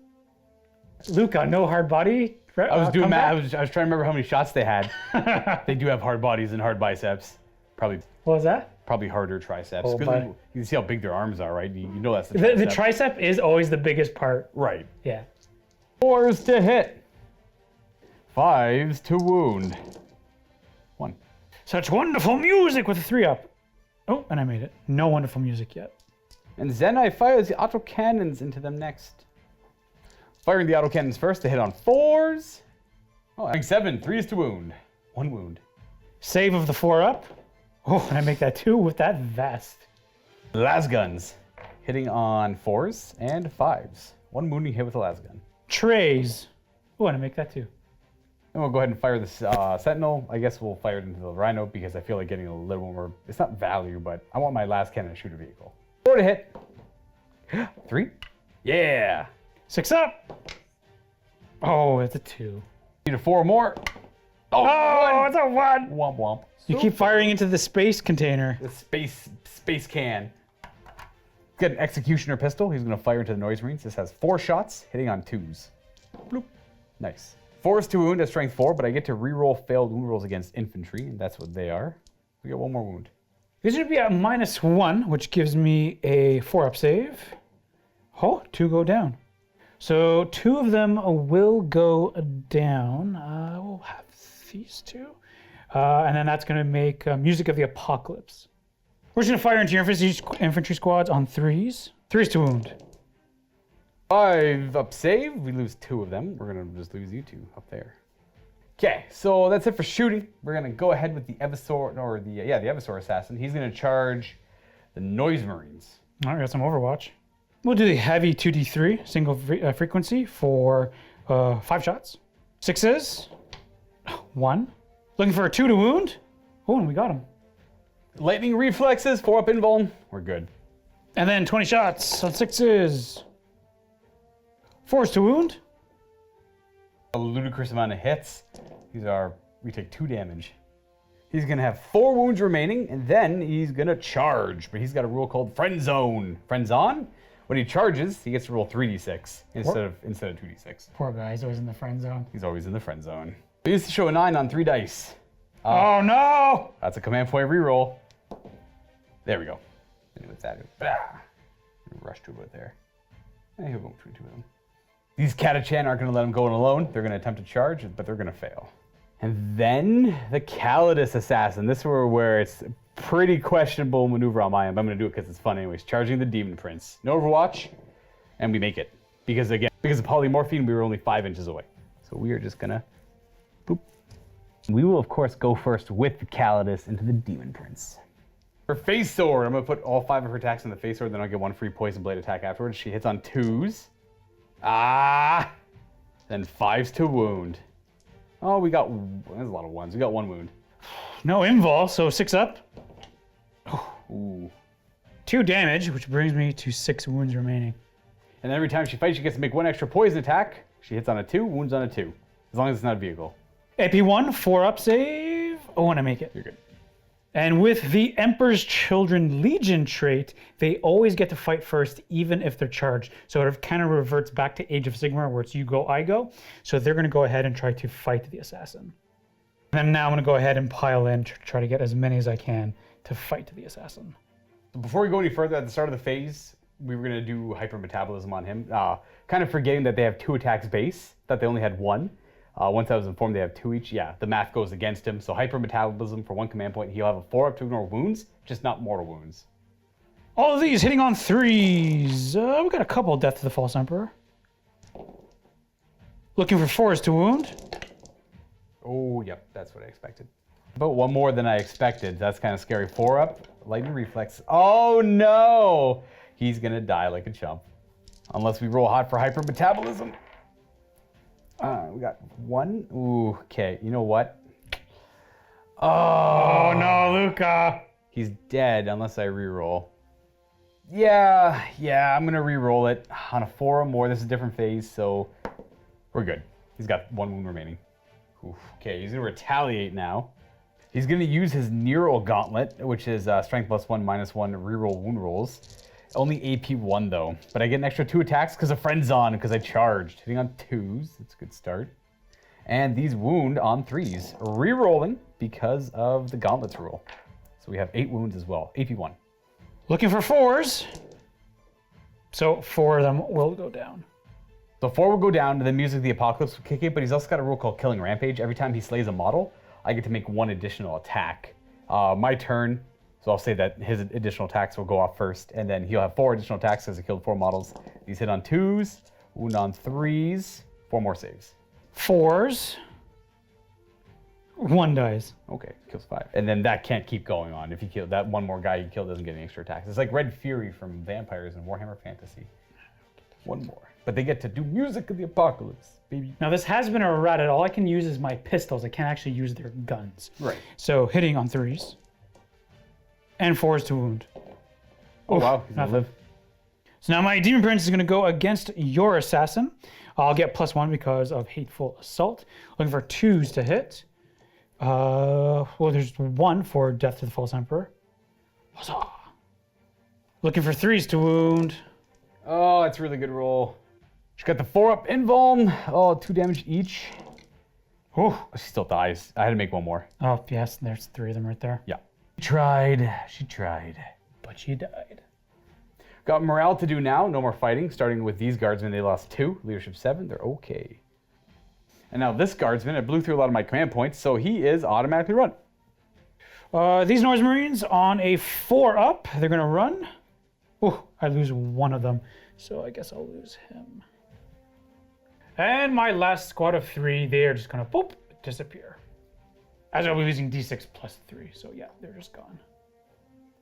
S3: Luka, no hard body.
S2: I was doing math. I was trying to remember how many shots they had. They do have hard bodies and hard biceps. Probably
S3: What was that?
S2: probably harder triceps.
S3: Oh,
S2: 'Cause
S3: but-
S2: you can see how big their arms are, right? You know that's the
S3: The
S2: tricep.
S3: tricep is always the biggest part.
S2: Right.
S3: Yeah.
S2: 4s to hit. 5s to wound. 1.
S3: Such wonderful music with a 3 up. Oh, and I made it. No wonderful music yet.
S2: And Zenai fires the autocannons into them next. Firing the autocannons first to hit on 4s. Oh, having 7, 3s to wound. 1 wound.
S3: Save of the 4 up. Oh, and I make that 2 with that vest.
S2: Las guns. Hitting on 4s and 5s. 1 wounding hit with a las gun.
S3: Trays. Oh, and I make that 2.
S2: Then we'll go ahead and fire this Sentinel. I guess we'll fire it into the Rhino because I feel like getting a little more, it's not value, but I want my last cannon to shoot a vehicle. 4 to hit. 3. Yeah.
S3: 6 up. Oh, it's a 2.
S2: Need a 4 more.
S3: Oh, it's a 1.
S2: Womp womp.
S3: You keep firing into the space container.
S2: The space can. Get an Executioner pistol. He's going to fire into the Noise Marines. This has 4 shots, hitting on 2s. Bloop. Nice. 4s to wound at strength 4, but I get to reroll failed wound rolls against infantry, and that's what they are. We get 1 more wound.
S3: These would be at -1, which gives me a 4 up save. Oh, 2 go down. So 2 of them will go down. We'll have these 2. And then that's going to make Music of the Apocalypse. We're just going to fire into your infantry squads on 3s. 3s to wound.
S2: 5 up save. We lose 2 of them. We're going to just lose you 2 up there. Okay, so that's it for shooting. We're going to go ahead with the Evisor, or the Evisor Assassin. He's going to charge the Noise Marines.
S3: All right, got some Overwatch. We'll do the heavy 2d3, single frequency for 5 shots. 6s. 1. Looking for a 2 to wound. Oh, and we got him.
S2: Lightning reflexes, 4 up invuln. We're good.
S3: And then 20 shots on 6s. 4s to wound.
S2: A ludicrous amount of hits. We take 2 damage. He's gonna have 4 wounds remaining, and then he's gonna charge. But he's got a rule called Friend Zone. Friends on. When he charges, he gets to roll 3d6 instead of 2d6.
S3: Poor guy, he's always in the friend zone.
S2: He's always in the friend zone. We used to show a 9 on 3 dice.
S3: Oh no!
S2: That's a command point reroll. There we go. And with that, rush to it there. And he'll go between 2 of them. These Catachan aren't going to let him go in alone. They're going to attempt to charge, but they're going to fail. And then the Calidus Assassin. This is where it's a pretty questionable maneuver on my end, but I'm going to do it because it's fun anyways. Charging the Demon Prince. No Overwatch, and we make it. Because of polymorphine, we were only 5 inches away. So we are just going to boop. We will, of course, go first with the Calidus into the Demon Prince. For Face Sword, I'm going to put all 5 of her attacks in the Face Sword, then I'll get 1 free Poison Blade attack afterwards. She hits on 2s. Then 5s to wound. Oh, there's a lot of 1s. We got 1 wound.
S3: No invul, so 6 up.
S2: Ooh.
S3: 2 damage, which brings me to 6 wounds remaining.
S2: And then every time she fights, she gets to make 1 extra poison attack. She hits on a 2, wounds on a 2. As long as it's not a vehicle.
S3: AP1, 4 up save. Oh, and I make it.
S2: You're good.
S3: And with the Emperor's Children Legion trait, they always get to fight first, even if they're charged. So it kind of reverts back to Age of Sigmar, where it's you go, I go. So they're going to go ahead and try to fight the assassin. And then now I'm going to go ahead and pile in to try to get as many as I can to fight the assassin.
S2: So before we go any further, at the start of the phase, we were going to do hypermetabolism on him. Kind of forgetting that they have 2 attacks base, that they only had 1. Once I was informed they have 2 each, yeah, the math goes against him. So hypermetabolism for 1 command point, he'll have a 4 up to ignore wounds, just not mortal wounds.
S3: All of these hitting on 3s. We got a couple of Death to the False Emperor. Looking for 4s to wound.
S2: Oh, yep, that's what I expected. About 1 more than I expected. That's kind of scary. 4 up, lightning reflex. Oh no! He's gonna die like a chump. Unless we roll hot for hypermetabolism. We got 1. Ooh, okay, you know what?
S3: Oh no, Luka.
S2: He's dead unless I reroll. Yeah, I'm gonna re-roll it on a 4 or more. This is a different phase, so we're good. He's got 1 wound remaining. Oof. Okay, he's gonna retaliate now. He's gonna use his Neural Gauntlet, which is strength +1, -1, reroll wound rolls. Only AP 1 though, but I get an extra 2 attacks because a friend's on, because I charged. Hitting on 2s, that's a good start. And these wound on 3s, re-rolling because of the gauntlets rule. So we have 8 wounds as well, AP 1.
S3: Looking for 4s. So 4 of them will go down.
S2: So 4 will go down, and then Music of the Apocalypse will kick it, but he's also got a rule called Killing Rampage. Every time he slays a model, I get to make 1 additional attack. My turn, so I'll say that his additional attacks will go off first, and then he'll have 4 additional attacks because he killed 4 models. These hit on 2s, wound on 3s, 4 more saves.
S3: 4s. 1 dies.
S2: Okay, kills 5. And then that can't keep going on. If you kill that 1 more guy you kill doesn't get any extra attacks. It's like Red Fury from Vampires in Warhammer Fantasy. 1 more. But they get to do Music of the Apocalypse, baby.
S3: Now this has been errated. All I can use is my pistols. I can't actually use their guns.
S2: Right.
S3: So hitting on 3s. And 4s to wound.
S2: Oh
S3: Oof,
S2: wow, he's gonna live.
S3: So now my Demon Prince is going to go against your Assassin. I'll get +1 because of Hateful Assault. Looking for 2s to hit. Well, there's 1 for Death to the False Emperor. Huzzah. Looking for 3s to wound.
S2: Oh, that's a really good roll. She's got the 4-up invuln. Oh, 2 damage each. Oh, she still dies. I had to make 1 more.
S3: Oh, yes, there's 3 of them right there.
S2: Yeah. She tried.
S3: But she died.
S2: Got morale to do now. No more fighting. Starting with these guardsmen, they lost 2. Leadership 7. They're okay. And now this guardsman, I blew through a lot of my command points, so he is automatically run.
S3: These Noise Marines on a 4-up, they're going to run. Oh, I lose 1 of them, so I guess I'll lose him. And my last squad of 3, they are just going to boop, disappear. As I'll be losing D6 +3, so yeah, they're just gone.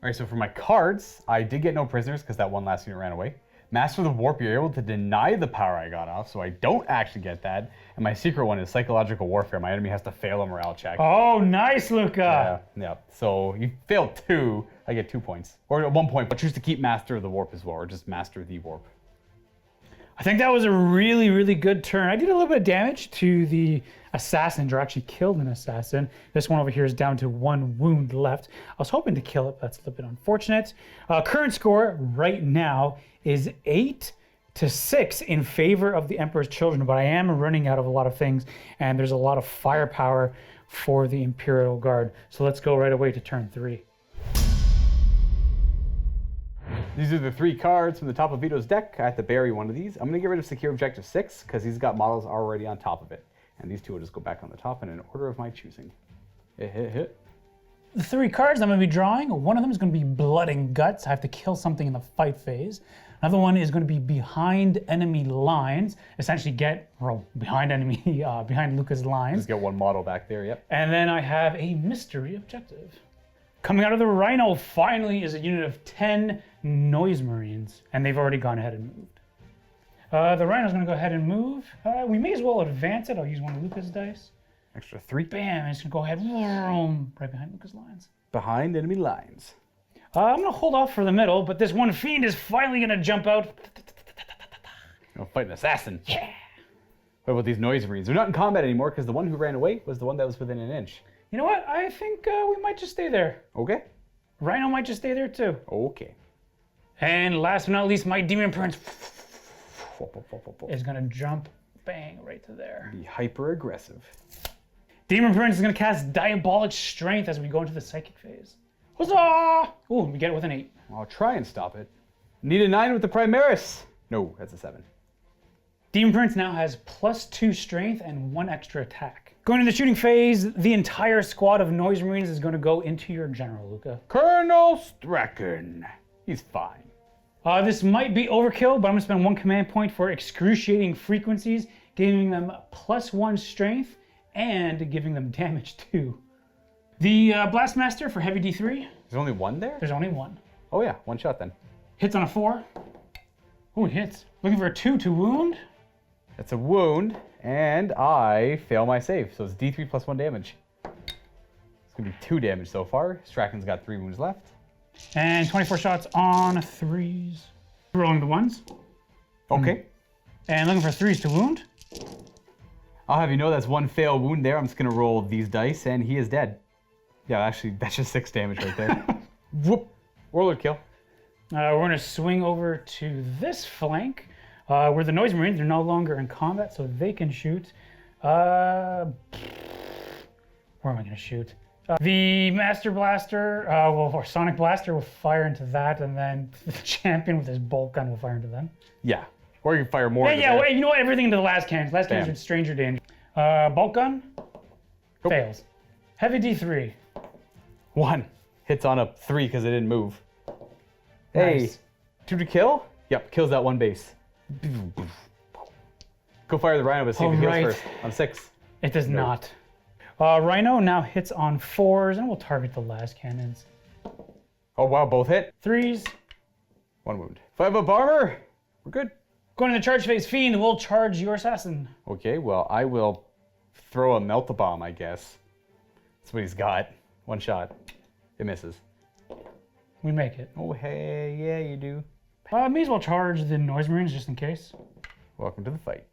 S2: All right, so for my cards, I did get no prisoners because that one last unit ran away. Master of the Warp, you're able to deny the power I got off, so I don't actually get that. And my secret one is Psychological Warfare. My enemy has to fail a morale check.
S3: Oh, nice, Luka.
S2: Yeah. So you fail 2, I get 2 points. Or 1 point, but choose to keep Master of the Warp as well, or just Master the Warp.
S3: I think that was a really, really good turn. I did a little bit of damage to the assassins, or actually killed an assassin. This one over here is down to 1 wound left. I was hoping to kill it, but that's a little bit unfortunate. Current score right now is 8-6 in favor of the Emperor's Children, but I am running out of a lot of things, and there's a lot of firepower for the Imperial Guard. So let's go right away to turn 3.
S2: These are the 3 cards from the top of Vito's deck. I have to bury one of these. I'm going to get rid of Secure Objective 6 because he's got models already on top of it. And these 2 will just go back on the top in an order of my choosing. Hit.
S3: The 3 cards I'm going to be drawing, one of them is going to be Blood and Guts. I have to kill something in the fight phase. Another one is going to be Behind Enemy Lines. Essentially behind Luka's lines.
S2: Just get 1 model back there, yep.
S3: And then I have a Mystery Objective. Coming out of the Rhino finally is a unit of 10 Noise Marines, and they've already gone ahead and moved. The Rhino's going to go ahead and move. We may as well advance it. I'll use one of Luka's dice.
S2: Extra 3.
S3: Bam, and it's going to go ahead right behind Luka's lines.
S2: Behind enemy lines.
S3: I'm going to hold off for the middle, but this one fiend is finally going to jump out.
S2: Gonna fight an assassin.
S3: Yeah.
S2: What about these Noise Marines? They're not in combat anymore because the one who ran away was the one that was within an inch.
S3: You know what? I think we might just stay there.
S2: Okay.
S3: Rhino might just stay there too.
S2: Okay.
S3: And last but not least, my Demon Prince is going to jump, bang, right to there.
S2: Be hyper aggressive.
S3: Demon Prince is going to cast Diabolic Strength as we go into the Psychic phase. Huzzah! Ooh, we get it with an 8.
S2: I'll try and stop it. Need a 9 with the Primaris. No, that's a 7.
S3: Demon Prince now has +2 strength and 1 extra attack. Going into the shooting phase, the entire squad of Noise Marines is going to go into your general, Luka.
S2: Colonel Strachan. He's fine.
S3: This might be overkill, but I'm going to spend 1 command point for Excruciating Frequencies, giving them +1 strength and giving them damage too. The Blastmaster for heavy D3.
S2: There's only 1 there?
S3: There's only 1.
S2: Oh yeah, 1 shot then.
S3: Hits on a 4. Oh, it hits. Looking for a 2 to wound.
S2: That's a wound, and I fail my save, so it's D3 +1 damage. Let's gonna be 2 damage so far. Strachan's got 3 wounds left.
S3: And 24 shots on 3s. Rolling the 1s.
S2: Okay.
S3: And looking for 3s to wound.
S2: I'll have you know that's 1 fail wound there. I'm just gonna roll these dice, and he is dead. Yeah, actually, that's just 6 damage right there. Whoop! Warlord kill.
S3: We're gonna swing over to this flank, where the Noise Marines are no longer in combat, so they can shoot. Where am I gonna shoot? The Master Blaster, or Sonic Blaster will fire into that, and then the champion with his bolt gun will fire into them.
S2: Yeah. Or you can fire more.
S3: Wait, you know what? Everything into the last cannons. Last cannons are stranger danger. Bolt gun fails. Heavy D3.
S2: 1 hits on a 3 because it didn't move. Hey,
S3: Nice.
S2: 2 to kill? Yep, kills that 1 base. Go fire the Rhino, but see if it
S3: Alright.
S2: kills first. On 6.
S3: It does not. Rhino now hits on 4s, and we'll target the last cannons.
S2: Oh wow, both hit.
S3: 3s.
S2: 1 wound. 5 up armor. We're good.
S3: Going to the charge phase, Fiend will charge your assassin.
S2: Okay, well I will throw a melt-a-bomb, I guess. That's what he's got. 1 shot. It misses.
S3: We make it.
S2: Oh hey, yeah you do.
S3: May as well charge the Noise Marines just in case.
S2: Welcome to the fight.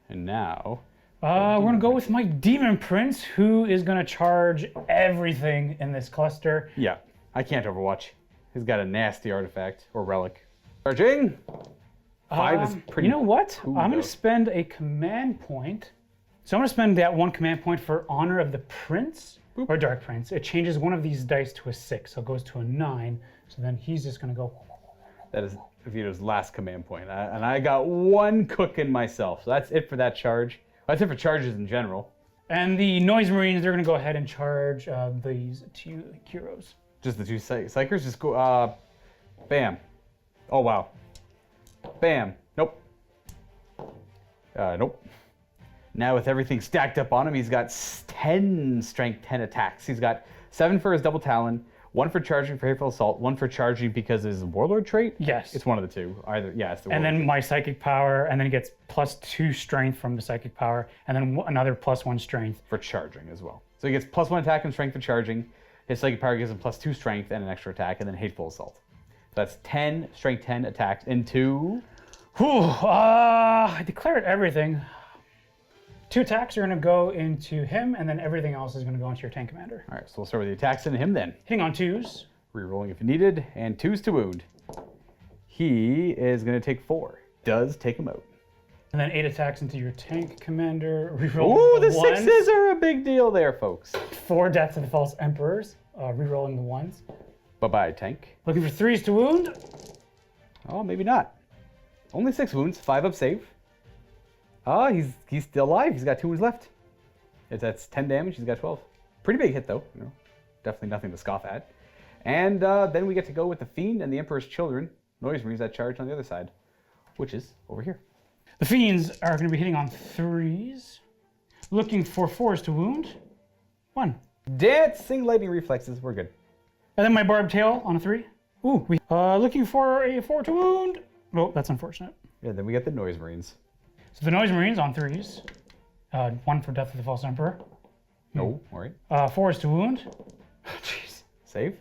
S2: And now,
S3: We're gonna go with my Demon Prince, who is gonna charge everything in this cluster.
S2: yeah, I can't overwatch. He's got a nasty artifact or relic. Charging. 5 is pretty.
S3: You know what?
S2: cool,
S3: I'm
S2: though.
S3: gonna spend a command point. So I'm gonna spend that 1 command point for Honor of the Prince, or Dark Prince. It changes one of these dice to a 6, so it goes to a 9. So then he's just gonna go.
S2: That is Vito's last command point. And I got 1 cooking myself. So that's it for that charge. That's it for charges in general.
S3: And the Noise Marines, they're gonna go ahead and charge these 2 heroes.
S2: Just the 2 psychers. Just go, bam. Oh, wow. Bam. Nope. Nope. Now with everything stacked up on him, he's got 10 strength, 10 attacks. He's got 7 for his double talon, 1 for charging for hateful assault, 1 for charging because of his warlord trait.
S3: Yes.
S2: It's one of the 2. Either, yeah, it's the
S3: And
S2: warlord.
S3: then my psychic power, and then he gets +2 strength from the psychic power, and then another +1 strength.
S2: For charging as well. So he gets +1 attack and strength for charging. His psychic power gives him +2 strength and an extra attack, and then hateful assault. So that's 10 strength, 10 attacks into.
S3: I declared everything. 2 attacks are going to go into him, and then everything else is going to go into your tank commander.
S2: All right, so we'll start with the attacks into him then.
S3: Hitting on 2s.
S2: Rerolling if needed, and 2s to wound. He is going to take 4. Does take him out.
S3: And then 8 attacks into your tank commander. Rerolling
S2: Ooh, the
S3: ones.
S2: 6s are a big deal there, folks.
S3: 4 deaths to the false emperors. Rerolling the 1s.
S2: Bye-bye, tank.
S3: Looking for 3s to wound.
S2: Oh, maybe not. Only 6 wounds, 5 up save. He's still alive. He's got 2 wounds left. That's 10 damage. He's got 12. Pretty big hit, though. You know, definitely nothing to scoff at. And then we get to go with the Fiend and the Emperor's Children. Noise Marines that charge on the other side, which is over here.
S3: The Fiends are going to be hitting on 3s. Looking for 4s to wound. 1.
S2: Dancing lightning reflexes. We're good.
S3: And then my Barbed Tail on a 3. Ooh, looking for a 4 to wound. Oh, that's unfortunate.
S2: Yeah, then we get the Noise Marines.
S3: So the Noise Marines on 3s. 1 for Death of the False Emperor.
S2: No, all right.
S3: 4s to wound. Jeez.
S2: Save.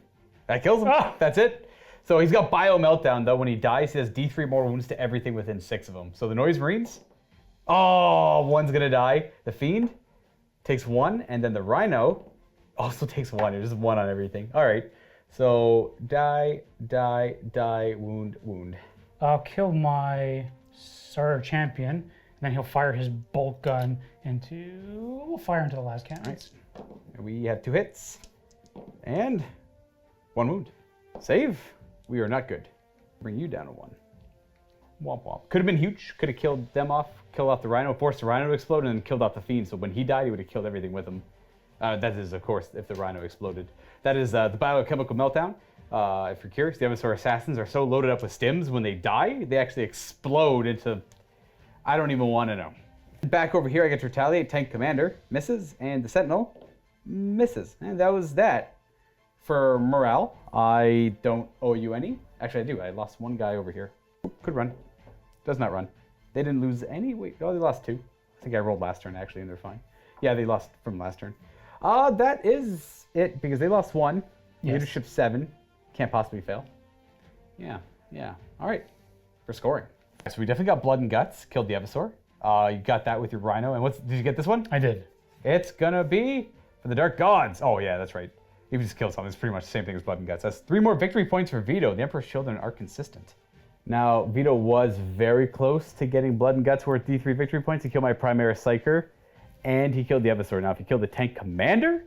S2: That kills him.
S3: Ah!
S2: That's it. So he's got Bio Meltdown, though. When he dies, he has D3 more wounds to everything within 6 of them. So the Noise Marines, oh, 1's going to die. The Fiend takes 1, and then the Rhino also takes 1. There's just 1 on everything. All right. So die, die, die, wound, wound.
S3: I'll kill my Starter Champion, and then he'll fire his bolt gun into... We'll fire into the last cannons.
S2: And we have 2 hits. And 1 wound. Save. We are not good. Bring you down to 1. Womp womp. Could have been huge. Could have killed them off. Killed off the Rhino. Forced the Rhino to explode and then killed off the Fiend. So when he died, he would have killed everything with him. That is, of course, if the Rhino exploded. That is the Biochemical Meltdown. If you're curious, the Evansor Assassins are so loaded up with stims, when they die, they actually explode into... I don't even want to know. Back over here, I get to retaliate. Tank Commander misses, and the Sentinel misses. And that was that. For morale, I don't owe you any. Actually, I do. I lost 1 guy over here. Could run. Does not run. They didn't lose any. Wait, oh, they lost 2. I think I rolled last turn, actually, and they're fine. Yeah, they lost from last turn. That is it, because they lost 1.
S3: Yes.
S2: Leadership 7. Can't possibly fail. Yeah. All right. For scoring. So we definitely got Blood and Guts. Killed the Evisaur. You got that with your Rhino. And did you get this one?
S3: I did.
S2: It's gonna be for the Dark Gods. Oh yeah, that's right. If you just kill something, it's pretty much the same thing as Blood and Guts. That's 3 more victory points for Vito. The Emperor's Children are consistent. Now, Vito was very close to getting Blood and Guts worth D3 victory points. He killed my Primera Psyker, and he killed the Evisaur. Now, if he killed the Tank Commander,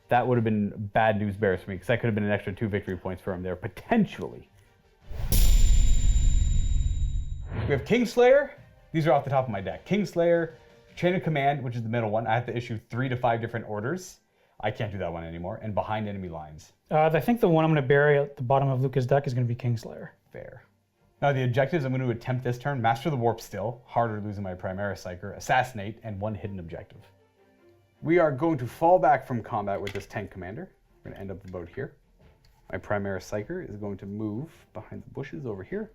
S2: that would have been bad news bears for me, because that could have been an extra 2 victory points for him there, potentially. We have Kingslayer. These are off the top of my deck. Kingslayer, Chain of Command, which is the middle one. I have to issue 3 to 5 different orders. I can't do that one anymore. And behind enemy lines.
S3: I think the one I'm going to bury at the bottom of Luka's deck is going to be Kingslayer.
S2: Fair. Now the objectives I'm going to attempt this turn: Master the Warp still, harder losing my Primera Psyker, Assassinate, and 1 hidden objective. We are going to fall back from combat with this Tank Commander. We're going to end up about here. My Primera Psyker is going to move behind the bushes over here.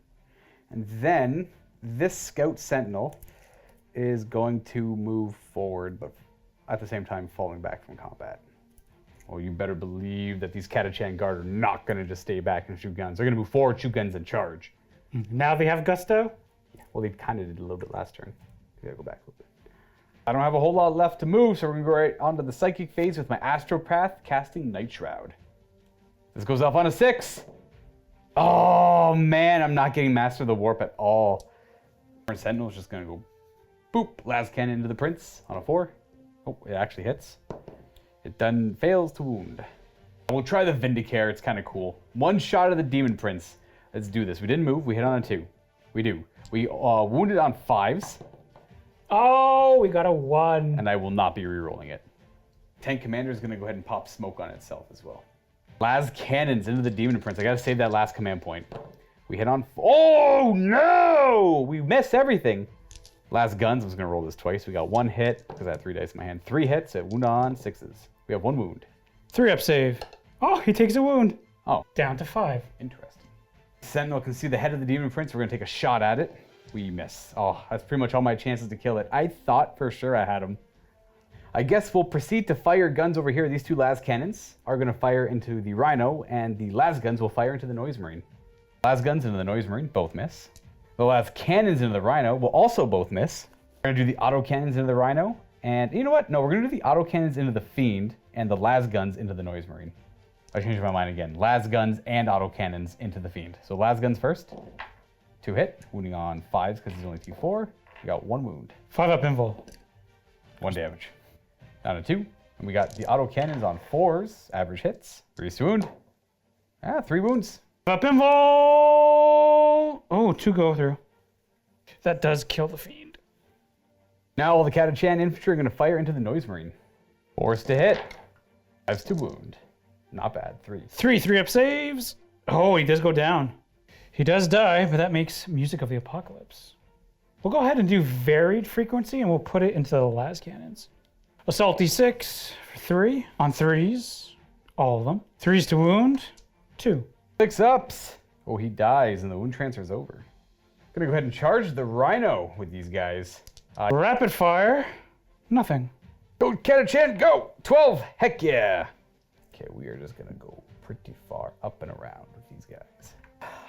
S2: And then this Scout Sentinel is going to move forward, but at the same time falling back from combat. Well, you better believe that these Catachan Guard are not going to just stay back and shoot guns. They're going to move forward, shoot guns, and charge.
S3: Now they have Gusto?
S2: Yeah, well, they kind of did a little bit last turn. We gotta go back a little bit. I don't have a whole lot left to move, so we're going to go right onto the Psychic phase with my Astropath, casting Night Shroud. This goes off on a 6. Oh, man, I'm not getting Master of the Warp at all. Sentinel is just going to go boop, Las Cannon into the Prince on a 4. Oh, it actually hits. It then fails to wound. We'll try the Vindicare, it's kind of cool. 1 shot of the Demon Prince. Let's do this. We didn't move, we hit on a 2. We do. We wounded on 5s.
S3: Oh, we got a 1.
S2: And I will not be rerolling it. Tank Commander is going to go ahead and pop smoke on itself as well. Las Cannons into the Demon Prince. I got to save that last command point. We hit on... Oh, no! We missed everything. Last Guns, I was going to roll this twice. We got 1 hit, because I had 3 dice in my hand. 3 hits at wound on 6s. We have 1 wound.
S3: 3-up save. Oh, he takes a wound.
S2: Oh.
S3: Down to 5.
S2: Interesting. Sentinel can see the head of the Demon Prince. We're going to take a shot at it. We miss. Oh, that's pretty much all my chances to kill it. I thought for sure I had him. I guess we'll proceed to fire guns over here. These 2 Las Cannons are going to fire into the Rhino, and the Las Guns will fire into the Noise Marine. Las Guns into the Noise Marine, both miss. The Las Cannons into the Rhino will also both miss. We're going to do the Auto Cannons into the Rhino, and you know what? No, we're going to do the Auto Cannons into the Fiend, and the Las Guns into the Noise Marine. I changed my mind again. Las Guns and Auto Cannons into the Fiend. So Las Guns first. 2 hit, wounding on 5s because he's only T4. We got 1 wound.
S3: 5-up invul.
S2: 1 damage. Down to 2. And we got the Auto Cannons on 4s, average hits. 3 to wound. 3 wounds.
S3: 5-up invul! Oh, 2 go through. That does kill the Fiend.
S2: Now all the Catachan infantry are going to fire into the Noise Marine. 4s to hit. 5s to wound. Not bad. 3.
S3: 3-up saves. Oh, he does go down. He does die, but that makes Music of the Apocalypse. We'll go ahead and do varied frequency, and we'll put it into the Las Cannons. Assault D6 for 3 on 3s. All of them. 3s to wound. 2.
S2: 6 ups. Oh, he dies, and the wound transfer is over. Gonna go ahead and charge the Rhino with these guys.
S3: Rapid fire. Nothing.
S2: Go, Catachan, go! 12. Heck yeah. Okay, we are just gonna go pretty far up and around with these guys.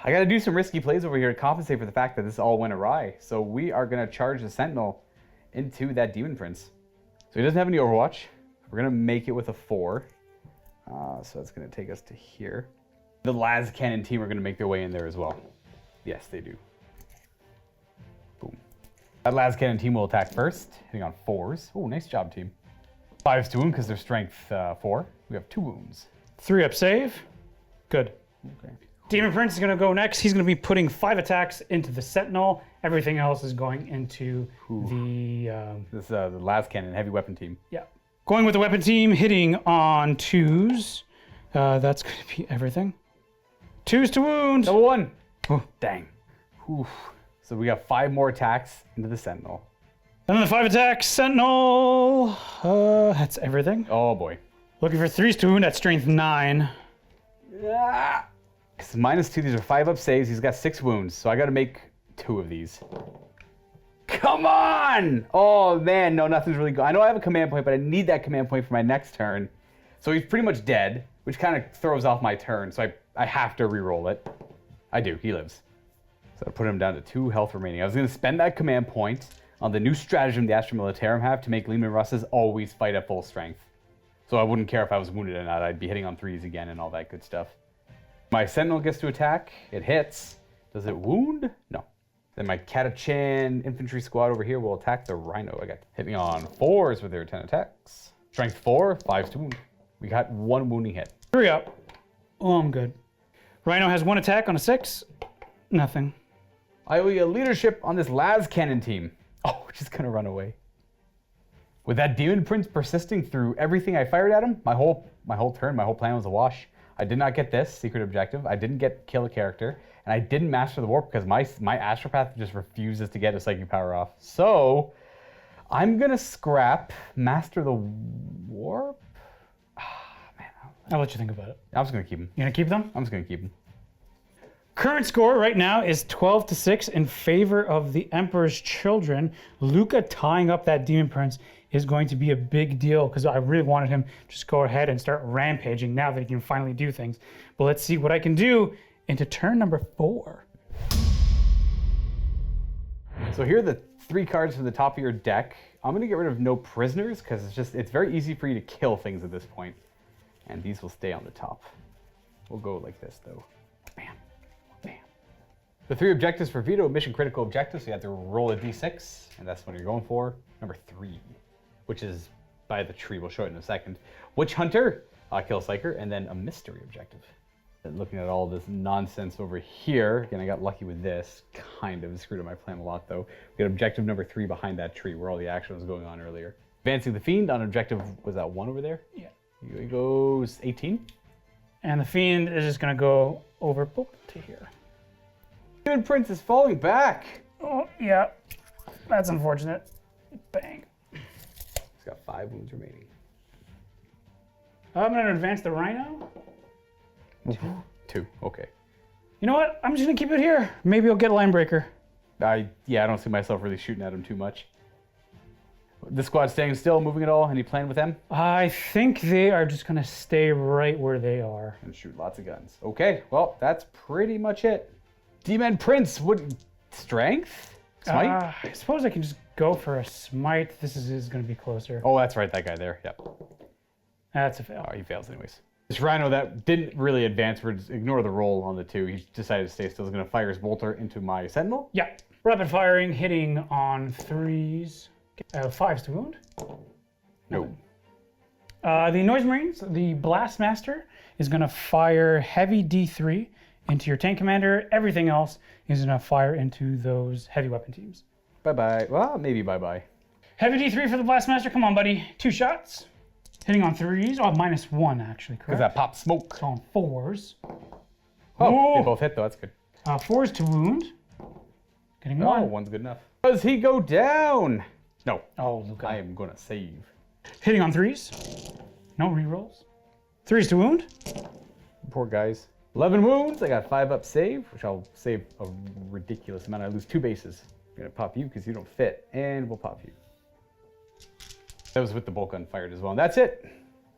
S2: I gotta do some risky plays over here to compensate for the fact that this all went awry. So we are gonna charge the Sentinel into that Demon Prince. So he doesn't have any Overwatch. We're gonna make it with a 4. So that's gonna take us to here. The Las Cannon team are gonna make their way in there as well. Yes, they do. Boom. That Las Cannon team will attack first, hitting on 4s. Oh, nice job, team. 5s to wound because they're strength 4. We have 2 wounds.
S3: 3-up save. Good.
S2: Okay.
S3: Demon Prince is going to go next. He's going to be putting 5 attacks into the Sentinel. Everything else is going into the...
S2: This is the Las Cannon heavy weapon team.
S3: Yeah. Going with the weapon team, hitting on 2s. That's going to be everything. 2s to wound.
S2: Double 1. Oh, dang. Oof. So we got 5 more attacks into the Sentinel.
S3: And then the 5 attacks, Sentinel. That's everything.
S2: Oh, boy.
S3: Looking for 3s to wound at strength 9.
S2: Ah. It's -2. These are 5-up saves. He's got 6 wounds, so I got to make 2 of these. Come on! Oh man, no, nothing's really good. I know I have a command point, but I need that command point for my next turn. So he's pretty much dead, which kind of throws off my turn. So I have to re-roll it. I do, he lives. So I put him down to 2 health remaining. I was gonna spend that command point on the new stratagem the Astra Militarum have to make Leman Russes always fight at full strength. So I wouldn't care if I was wounded or not. I'd be hitting on 3s again and all that good stuff. My Sentinel gets to attack. It hits. Does it wound? No. Then my Catachan infantry squad over here will attack the Rhino. I got hit me on 4s with their 10 attacks. Strength 4, 5s to wound. We got 1 wounding hit.
S3: 3 up. Oh, I'm good. Rhino has 1 attack on a 6. Nothing.
S2: I owe you leadership on this las cannon team. Oh, we're just gonna run away. With that Demon Prince persisting through everything I fired at him, my whole turn, my whole plan was a wash. I did not get this secret objective. I didn't get kill a character, and I didn't master the warp because my Astropath just refuses to get a psychic power off. So I'm gonna scrap master the warp. Man,
S3: I'll let you think about it.
S2: I'm just gonna keep him.
S3: You gonna keep them?
S2: I'm just gonna keep him.
S3: Current score right now is 12-6 in favor of the Emperor's Children. Luka tying up that Demon Prince is going to be a big deal because I really wanted him to just go ahead and start rampaging now that he can finally do things. But let's see what I can do into turn number 4.
S2: So here are the 3 cards from the top of your deck. I'm gonna get rid of no prisoners because it's very easy for you to kill things at this point. And these will stay on the top. We'll go like this though. Bam. The 3 objectives for Vito, mission critical objectives. So you have to roll a d6, and that's what you're going for. Number 3, which is by the tree. We'll show it in a second. Witch Hunter, kill a Psyker, and then a mystery objective. And looking at all this nonsense over here, again, I got lucky with this. Kind of screwed up my plan a lot, though. We got objective number 3 behind that tree, where all the action was going on earlier. Advancing the Fiend on objective, was that 1 over there?
S3: Yeah.
S2: He goes 18.
S3: And the Fiend is just gonna go over to here.
S2: Demon Prince is falling back.
S3: Oh, yeah. That's unfortunate. Bang.
S2: He's got 5 wounds remaining.
S3: I'm gonna advance the Rhino.
S2: 2, okay.
S3: You know what? I'm just gonna keep it here. Maybe I'll get a line breaker.
S2: I don't see myself really shooting at him too much. The squad staying still, moving at all? Any plan with them?
S3: I think they are just gonna stay right where they are.
S2: And shoot lots of guns. Okay, well, that's pretty much it. Demon Prince, what, strength? Smite?
S3: I suppose I can just go for a smite. This is gonna be closer.
S2: Oh, that's right, that guy there, yep.
S3: That's a fail.
S2: Oh, he fails anyways. This Rhino that didn't really advance, ignore the roll on the 2. He decided to stay still. He's gonna fire his bolter into my Sentinel.
S3: Yeah, rapid firing, hitting on 3s. 5s to wound.
S2: No.
S3: The Noise Marines, the Blast Master, is gonna fire heavy D3 into your tank commander. Everything else is gonna fire into those heavy weapon teams.
S2: Bye-bye. Well, maybe bye-bye.
S3: Heavy D3 for the Blast Master. Come on, buddy. 2 shots. Hitting on 3s. Oh, -1 actually, correct?
S2: Because that popped smoke.
S3: So on 4s.
S2: Oh,
S3: Ooh.
S2: they both hit though, that's good.
S3: 4s to wound. Getting
S2: Oh,
S3: 1.
S2: 1's good enough. Does he go down? No.
S3: Oh, Luka.
S2: I am gonna save.
S3: Hitting on 3s. No rerolls. 3s to wound.
S2: Poor guys. 11 wounds. I got 5 up save, which I'll save a ridiculous amount. I lose 2 bases. I'm gonna pop you because you don't fit, and we'll pop you. That was with the bolt gun fired as well. And that's it.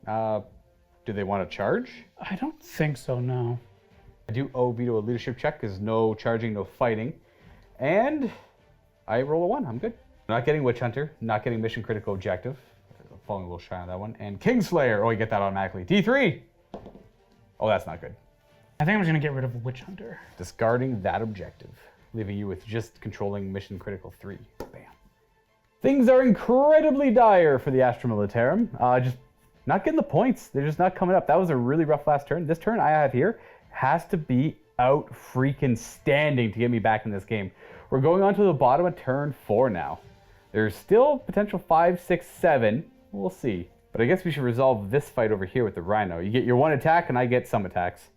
S2: Do they want to charge?
S3: I don't think so, no.
S2: I do owe Vito a leadership check because no charging, no fighting. And I roll a 1. I'm good. Not getting Witch Hunter, not getting mission critical objective. Falling a little shy on that one. And Kingslayer. Oh, you get that automatically. D3. Oh, that's not good.
S3: I think I'm just gonna get rid of Witch Hunter.
S2: Discarding that objective, leaving you with just controlling mission critical 3. Bam. Things are incredibly dire for the Astra Militarum. Just not getting the points. They're just not coming up. That was a really rough last turn. This turn I have here has to be out freaking standing to get me back in this game. We're going on to the bottom of turn 4 now. There's still potential 5, 6, 7. We'll see. But I guess we should resolve this fight over here with the Rhino. You get your 1 attack and I get some attacks.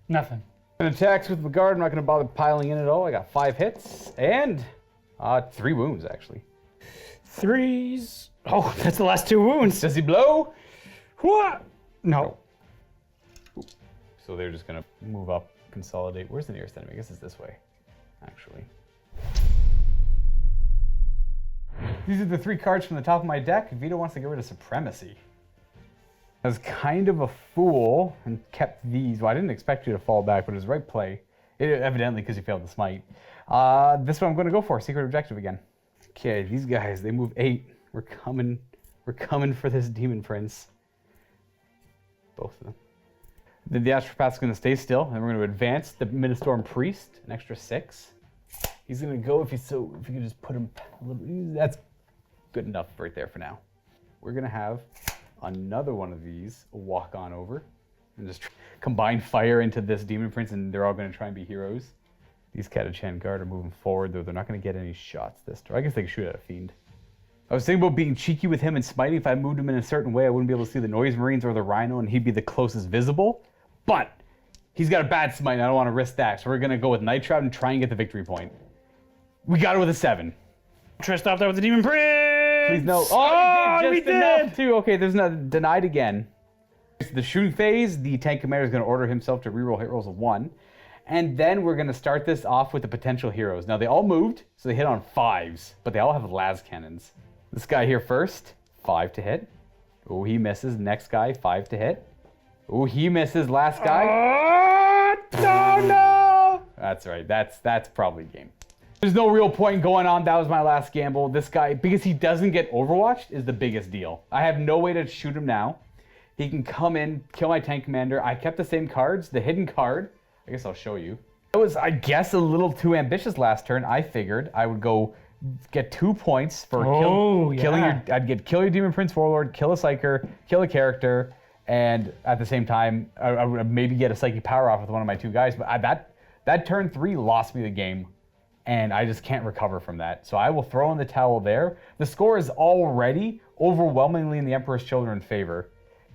S3: Nothing.
S2: And attacks with Magard, I'm not going to bother piling in at all. I got 5 hits and 3 wounds, actually.
S3: 3s. Oh, that's the last 2 wounds.
S2: Does he blow?
S3: What? No.
S2: So they're just going to move up, consolidate. Where's the nearest enemy? I guess it's this way, actually. These are the 3 cards from the top of my deck. Vito wants to get rid of Supremacy. I was kind of a fool and kept these. Well, I didn't expect you to fall back, but it was the right play. Evidently, because you failed the smite. This one I'm going to go for. Secret objective again. Okay, these guys, they move 8. We're coming for this Demon Prince. Both of them. Then the Astropath's going to stay still, and we're going to advance the Ministorm Priest, an extra 6. He's going to go if you could just put him a little. That's good enough right there for now. We're going to have another one of these walk on over and just combine fire into this Demon Prince, and they're all going to try and be heroes. These Catachan guard are moving forward, though they're not going to get any shots this turn. I guess they can shoot at a Fiend. I was thinking about being cheeky with him and smiting. If I moved him in a certain way, I wouldn't be able to see the Noise Marines or the Rhino, and he'd be the closest visible. But he's got a bad smite, and I don't want to risk that. So we're going to go with Night Shroud and try and get the victory point. We got it with a 7.
S3: Try to stop that with the Demon Prince!
S2: Please no. Oh, you did just enough too. Okay, there's not denied again. The shooting phase, the tank commander is going to order himself to reroll hit rolls of 1. And then we're going to start this off with the potential heroes. Now, they all moved, so they hit on 5s, but they all have las cannons. This guy here first, 5 to hit. Oh, he misses. Next guy, 5 to hit. Oh, he misses. Last guy. Oh, no! That's right. That's probably game. There's no real point going on. That was my last gamble. This guy, because he doesn't get overwatched, is the biggest deal. I have no way to shoot him now. He can come in, kill my tank commander. I kept the same cards. The hidden card, I guess I'll show you. I was, I guess, a little too ambitious last turn. I figured I would go get 2 points for killing your. I'd kill your Demon Prince Warlord, kill a Psyker, kill a character, and at the same time, I would maybe get a Psychic Power off with one of my 2 guys. But that turn 3 lost me the game, and I just can't recover from that. So I will throw in the towel there. The score is already overwhelmingly in the Emperor's Children's favor.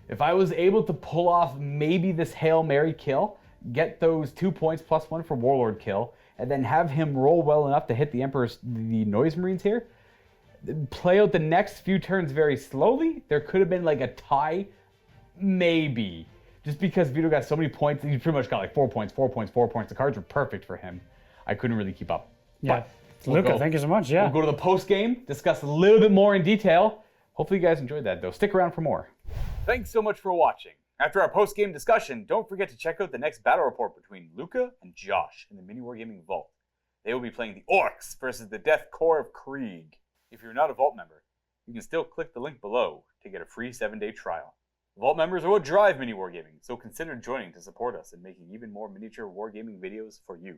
S2: If I was able to pull off maybe this Hail Mary kill, get those 2 points plus 1 for Warlord kill, and then have him roll well enough to hit the Noise Marines here, play out the next few turns very slowly, there could have been like a tie, maybe. Just because Vito got so many points, he pretty much got like 4 points, 4 points, 4 points. The cards were perfect for him. I couldn't really keep up.
S3: Yeah. Luka, thank you so much. Yeah.
S2: We'll go to the post game, discuss a little bit more in detail. Hopefully you guys enjoyed that, though. Stick around for more. Thanks so much for watching. After our post-game discussion, don't forget to check out the next battle report between Luka and Josh in the MiniWarGaming Vault. They will be playing the Orcs versus the Death Corps of Krieg. If you're not a Vault member, you can still click the link below to get a free 7-day trial. Vault members are what drive MiniWarGaming, so consider joining to support us in making even more miniature wargaming videos for you.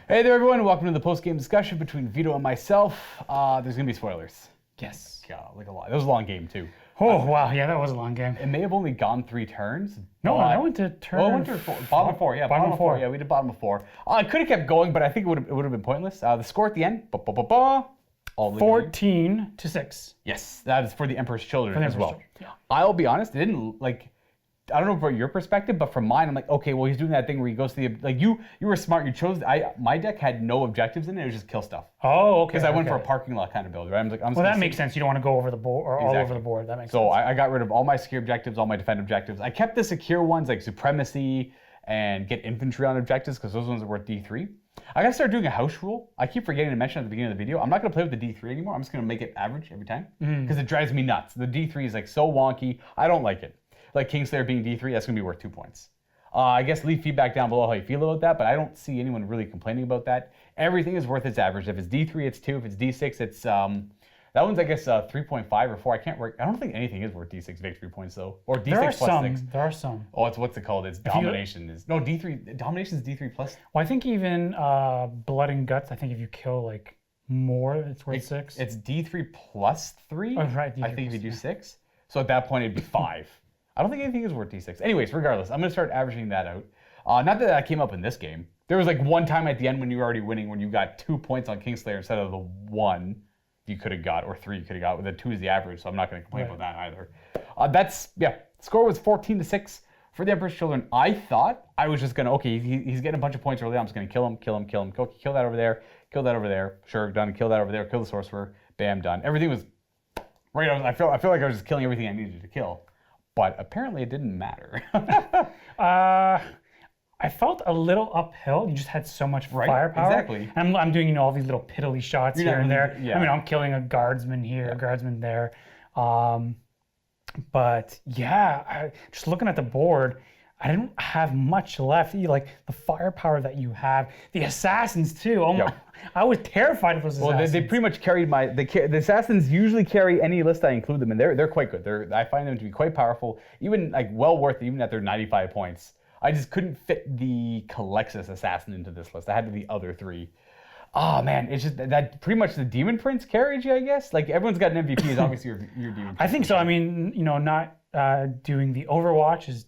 S2: Hey there everyone, welcome to the post-game discussion between Vito and myself. There's going to be spoilers.
S3: Yes.
S2: Yeah, like a lot. That was a long game too.
S3: Oh, wow. Yeah, that was a long game.
S2: It may have only gone 3 turns.
S3: No, I went to turn.
S2: Oh, I went to bottom of 4. Yeah, bottom of 4. Yeah, we did bottom of 4. I could have kept going, but I think it would have been pointless. The score at the end, all
S3: 14 to 6.
S2: Yes, that is for the Emperor's Children as well.
S3: Yeah.
S2: I'll be honest, it didn't like. I don't know about your perspective, but from mine, I'm like, okay, well, he's doing that thing where he goes to the like. You were smart. You chose. My deck had no objectives in it. It was just kill stuff.
S3: Oh, okay.
S2: Because I went for a parking lot kind of build, right? I'm like,
S3: well, that makes sense. You don't want to go over the board or all over the board. That makes sense.
S2: So I got rid of all my secure objectives, all my defend objectives. I kept the secure ones like Supremacy and get infantry on objectives because those ones are worth D3. I gotta start doing a house rule. I keep forgetting to mention at the beginning of the video. I'm not gonna play with the D3 anymore. I'm just gonna make it average every time because it drives me nuts. The D3 is like so wonky. I don't like it. Like Kingslayer being D3, that's gonna be worth 2 points. I guess leave feedback down below how you feel about that, but I don't see anyone really complaining about that. Everything is worth its average. If it's D3, it's 2. If it's D6, it's that one's I guess 3.5 or 4. I don't think anything is worth D6 victory points though, or D6 plus 6.
S3: There are some.
S2: Oh, it's what's it called? It's domination. No, D3. Domination is D3 plus.
S3: Well, I think even blood and guts. I think if you kill like more, it's worth 6.
S2: It's D3 plus 3.
S3: Oh, right. D3
S2: I think if you do 6, so at that point it'd be 5. I don't think anything is worth D6. Anyways, regardless, I'm gonna start averaging that out. Not that came up in this game. There was like one time at the end when you were already winning, when you got 2 points on Kingslayer instead of the 1 you could have got, or 3 you could have got. With the 2 is the average, so I'm not gonna complain about that either. Score was 14-6 for the Emperor's Children. I thought I was just gonna, okay, he's getting a bunch of points early. I'm just gonna kill him. Kill that over there. Kill that over there. Sure, done. Kill that over there. Kill the sorcerer. Bam, done. Everything was right. I feel like I was just killing everything I needed to kill. But apparently it didn't matter.
S3: I felt a little uphill. You just had so much
S2: Right,
S3: firepower.
S2: exactly.
S3: And I'm doing, all these little piddly shots
S2: You're
S3: here
S2: not
S3: and
S2: really-
S3: there.
S2: yeah.
S3: I mean, I'm killing a guardsman here, a guardsman there. But yeah, just looking at the board, I didn't have much left. Like the firepower that you have, the assassins too. Oh my! I was terrified of those assassins.
S2: Well, they pretty much carried the assassins usually carry any list I include them in. They're quite good. I find them to be quite powerful, even like well worth it, even at their 95 points. I just couldn't fit the Calexis assassin into this list. I had the other 3. Oh man, it's just that pretty much the Demon Prince carried you, I guess. Like everyone's got an MVP, is obviously your Demon Prince.
S3: I think so. I mean, not doing the Overwatch is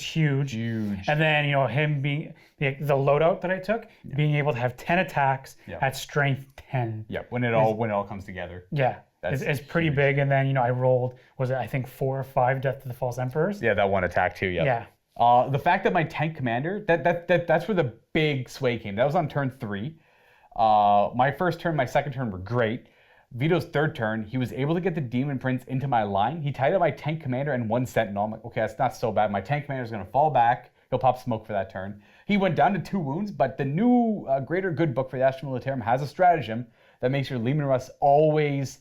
S2: huge.
S3: huge. And then him being the loadout that I took, being able to have 10 attacks at strength 10.
S2: Yeah, when it all comes together.
S3: Yeah, it's pretty big. And then I rolled, was it I think 4 or 5 Death to the False Emperors?
S2: Yeah, that one attack too. Yeah. The fact that my tank commander, that's where the big sway came. That was on turn 3. My first turn, my second turn were great. Vito's third turn, he was able to get the Demon Prince into my line. He tied up my tank commander and 1 sentinel. I'm like, okay, that's not so bad. My tank commander's going to fall back. He'll pop smoke for that turn. He went down to 2 wounds, but the new Greater Good book for the Astra Militarum has a stratagem that makes your Leman Russ always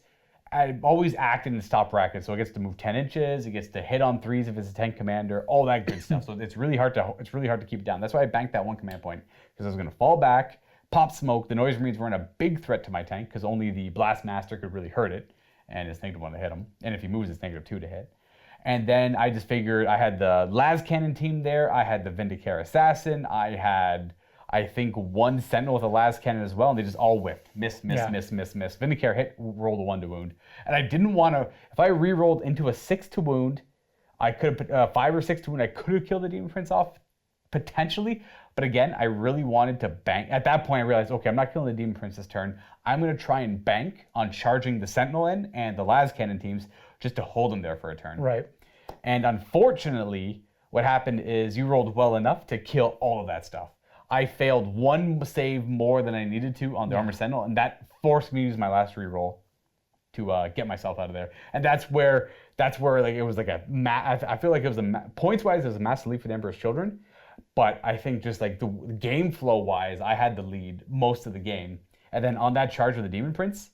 S2: act in its top bracket. So it gets to move 10 inches. It gets to hit on 3s if it's a tank commander. All that good stuff. So it's really hard to keep it down. That's why I banked that 1 command point, because I was going to fall back, pop smoke. The Noise Marines weren't a big threat to my tank because only the Blast Master could really hurt it, and it's -1 to hit him. And if he moves, it's -2 to hit. And then I just figured I had the Las Cannon team there. I had the Vindicare Assassin. I had, I think, 1 Sentinel with a Las Cannon as well, and they just all whiffed. Miss. Vindicare hit, rolled a 1 to wound. And I didn't want to, if I re-rolled into a 6 to wound, I could have put 5 or 6 to wound. I could have killed the Demon Prince off, potentially. But again, I really wanted to bank. At that point, I realized, okay, I'm not killing the Demon Prince this turn. I'm going to try and bank on charging the Sentinel in and the Las Cannon teams just to hold them there for a turn.
S3: Right.
S2: And unfortunately, what happened is you rolled well enough to kill all of that stuff. I failed 1 save more than I needed to on the Armor Sentinel, and that forced me to use my last reroll to get myself out of there. And that's where like it was like I feel like it was points-wise, it was a massive lead for the Emperor's Children. But I think just like the game flow-wise, I had the lead most of the game. And then on that charge with the Demon Prince,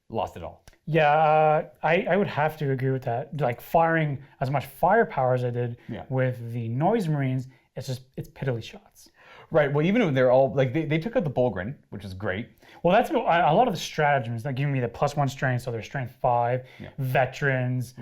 S2: lost it all.
S3: Yeah, I would have to agree with that. Like firing as much firepower as I did with the Noise Marines, it's piddly shots.
S2: Right. Well, even when they're all like they took out the Bulgrin, which is great.
S3: Well, that's a lot of the stratagems that give me the +1 strength, so they're strength 5, veterans,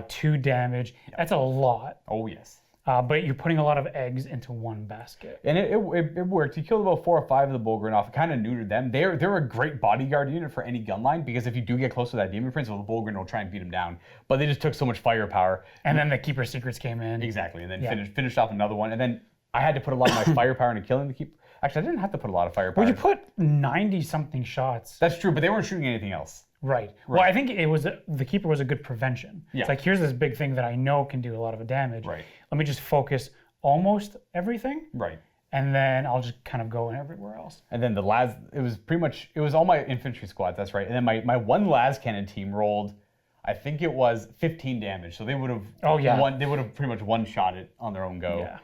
S3: 2 damage. That's a lot.
S2: Oh yes.
S3: But you're putting a lot of eggs into one basket.
S2: And it worked. You killed about 4 or 5 of the Bulgrin off. It kind of neutered them. They're a great bodyguard unit for any gun line, because if you do get close to that Demon Prince, well, the Bulgrin will try and beat him down. But they just took so much firepower.
S3: And then the Keeper Secrets came in.
S2: Exactly. And then finished off another one. And then I had to put a lot of my firepower into killing the Keeper. Actually, I didn't have to put a lot of firepower.
S3: Well, you put 90-something shots.
S2: That's true, but they weren't shooting anything else.
S3: Right. Well, I think the Keeper was a good prevention.
S2: Yeah.
S3: It's like, here's this big thing that I know can do a lot of damage.
S2: Right.
S3: Let me just focus almost everything.
S2: Right.
S3: And then I'll just kind of go in everywhere else.
S2: And then it was all my infantry squads, that's right. And then my 1 Las Cannon team rolled, I think it was 15 damage. So they would have they would have pretty much one-shot it on their own go.
S3: Yeah.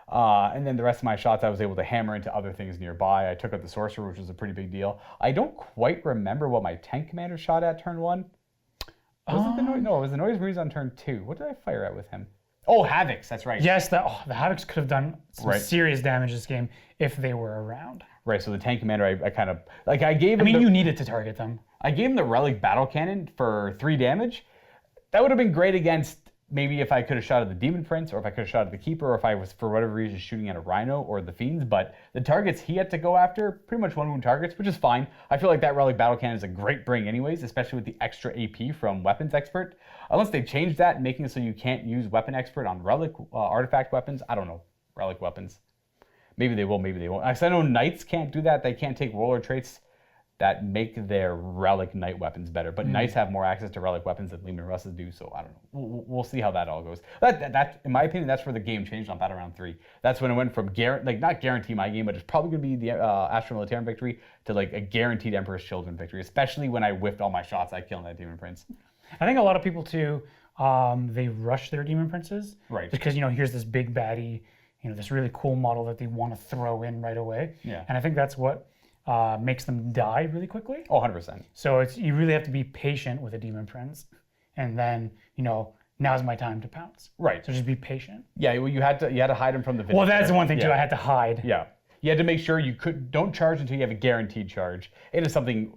S2: And then the rest of my shots I was able to hammer into other things nearby. I took out the Sorcerer, which was a pretty big deal. I don't quite remember what my tank commander shot at turn 1. Was it the Noise? No, it was the Noise Marines on turn 2. What did I fire at with him? Oh, Havocs, that's right.
S3: Yes, the Havocs could have done some serious damage this game if they were around.
S2: Right, so the tank commander, I kind of, like I gave him
S3: you needed to target them.
S2: I gave him the Relic Battle Cannon for 3 damage. That would have been great against maybe if I could have shot at the Demon Prince, or if I could have shot at the Keeper, or if I was, for whatever reason, shooting at a Rhino or the Fiends. But the targets he had to go after, pretty much 1-wound targets, which is fine. I feel like that Relic Battle Cannon is a great bring anyways, especially with the extra AP from Weapons Expert. Unless they change that, making it so you can't use Weapon Expert on Relic artifact weapons. I don't know. Relic weapons. Maybe they will, maybe they won't. I know Knights can't do that. They can't take roller traits that make their Relic Knight weapons better. But Knights have more access to Relic weapons than Leman Russes do, so I don't know. We'll see how that all goes. That, in my opinion, that's where the game changed on Battle Round 3. That's when it went from, not guarantee my game, but it's probably going to be the Astra Militarum victory to like a guaranteed Emperor's Children victory, especially when I whiffed all my shots at killing that Demon Prince.
S3: I think a lot of people, too, they rush their Demon Princes.
S2: Right.
S3: Because, here's this big baddie this really cool model that they want to throw in right away.
S2: Yeah.
S3: And I think that's what makes them die really quickly.
S2: Oh, 100%.
S3: So you really have to be patient with a Demon Prince, and then now's my time to pounce.
S2: Right.
S3: So just be patient.
S2: Yeah, well, you had to hide him from the Vindicare.
S3: Well, that's the one thing too.
S2: Yeah.
S3: I had to hide.
S2: Yeah. You had to make sure you don't charge until you have a guaranteed charge. It is something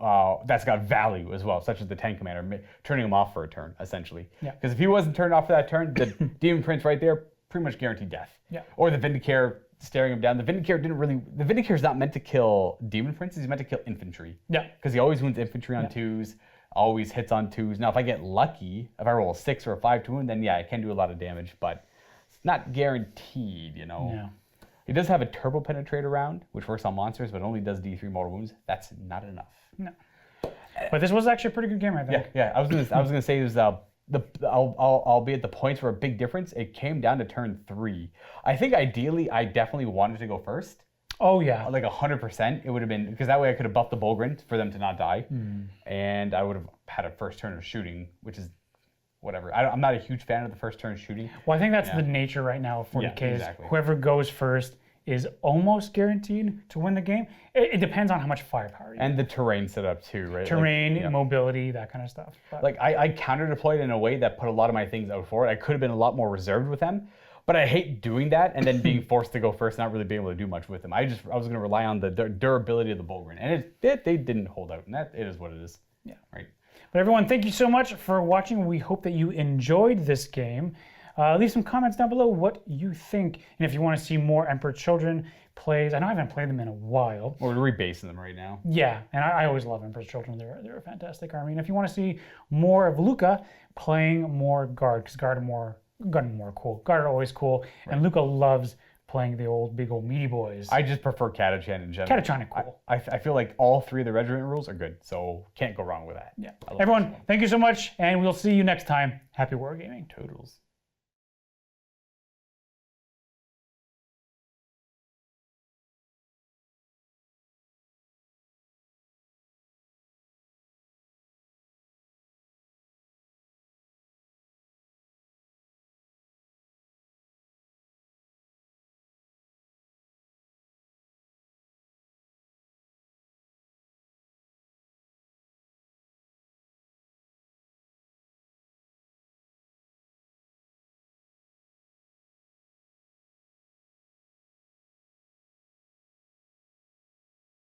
S2: that's got value as well, such as the tank commander, turning him off for a turn, essentially.
S3: Yeah.
S2: Because if he wasn't turned off for that turn, the Demon Prince right there, pretty much guaranteed death.
S3: Yeah.
S2: Or the Vindicare staring him down. The Vindicare is not meant to kill Demon Princes, he's meant to kill infantry.
S3: Yeah.
S2: Because he always wounds infantry on 2s, always hits on 2s. Now, if I get lucky, if I roll a 6 or a 5 to wound, then yeah, I can do a lot of damage, but it's not guaranteed,
S3: Yeah.
S2: He does have a turbo penetrator round, which works on monsters, but only does D3 mortal wounds. That's not enough.
S3: No. But this was actually a pretty good game, I think.
S2: Yeah. I was gonna say it was albeit the points were a big difference. It came down to turn 3. I think ideally, I definitely wanted to go first.
S3: Oh yeah.
S2: Like 100%. It would have been because that way I could have buffed the Bullgrin for them to not die, and I would have had a first turn of shooting, which is whatever. I'm not a huge fan of the first turn shooting.
S3: Well, I think that's the nature right now of 40K.
S2: Yeah, exactly.
S3: Is whoever goes first is almost guaranteed to win the game. It depends on how much firepower you have.
S2: And the terrain setup too, right?
S3: Terrain, mobility, that kind of stuff. But
S2: Like I counter deployed in a way that put a lot of my things out forward. I could have been a lot more reserved with them, but I hate doing that and then being forced to go first, not really being able to do much with them. I was going to rely on the durability of the Bullgrin, and they didn't hold out, and that it is what it is.
S3: Yeah.
S2: Right.
S3: But everyone, thank you so much for watching. We hope that you enjoyed this game. Leave some comments down below what you think, and if you want to see more Emperor Children plays. I know I haven't played them in a while.
S2: We're rebasing them right now.
S3: Yeah, and I always love Emperor's Children. They're a fantastic army. And if you want to see more of Luka playing more Guard, because Guard are more cool. Guard are always cool, and Luka loves playing the big old meaty boys.
S2: I just prefer Catachan in general.
S3: Catachan are cool.
S2: I feel like all 3 of the regiment rules are good, so can't go wrong with that.
S3: Yeah. Everyone, thank you so much, and we'll see you next time. Happy wargaming.
S2: Totals.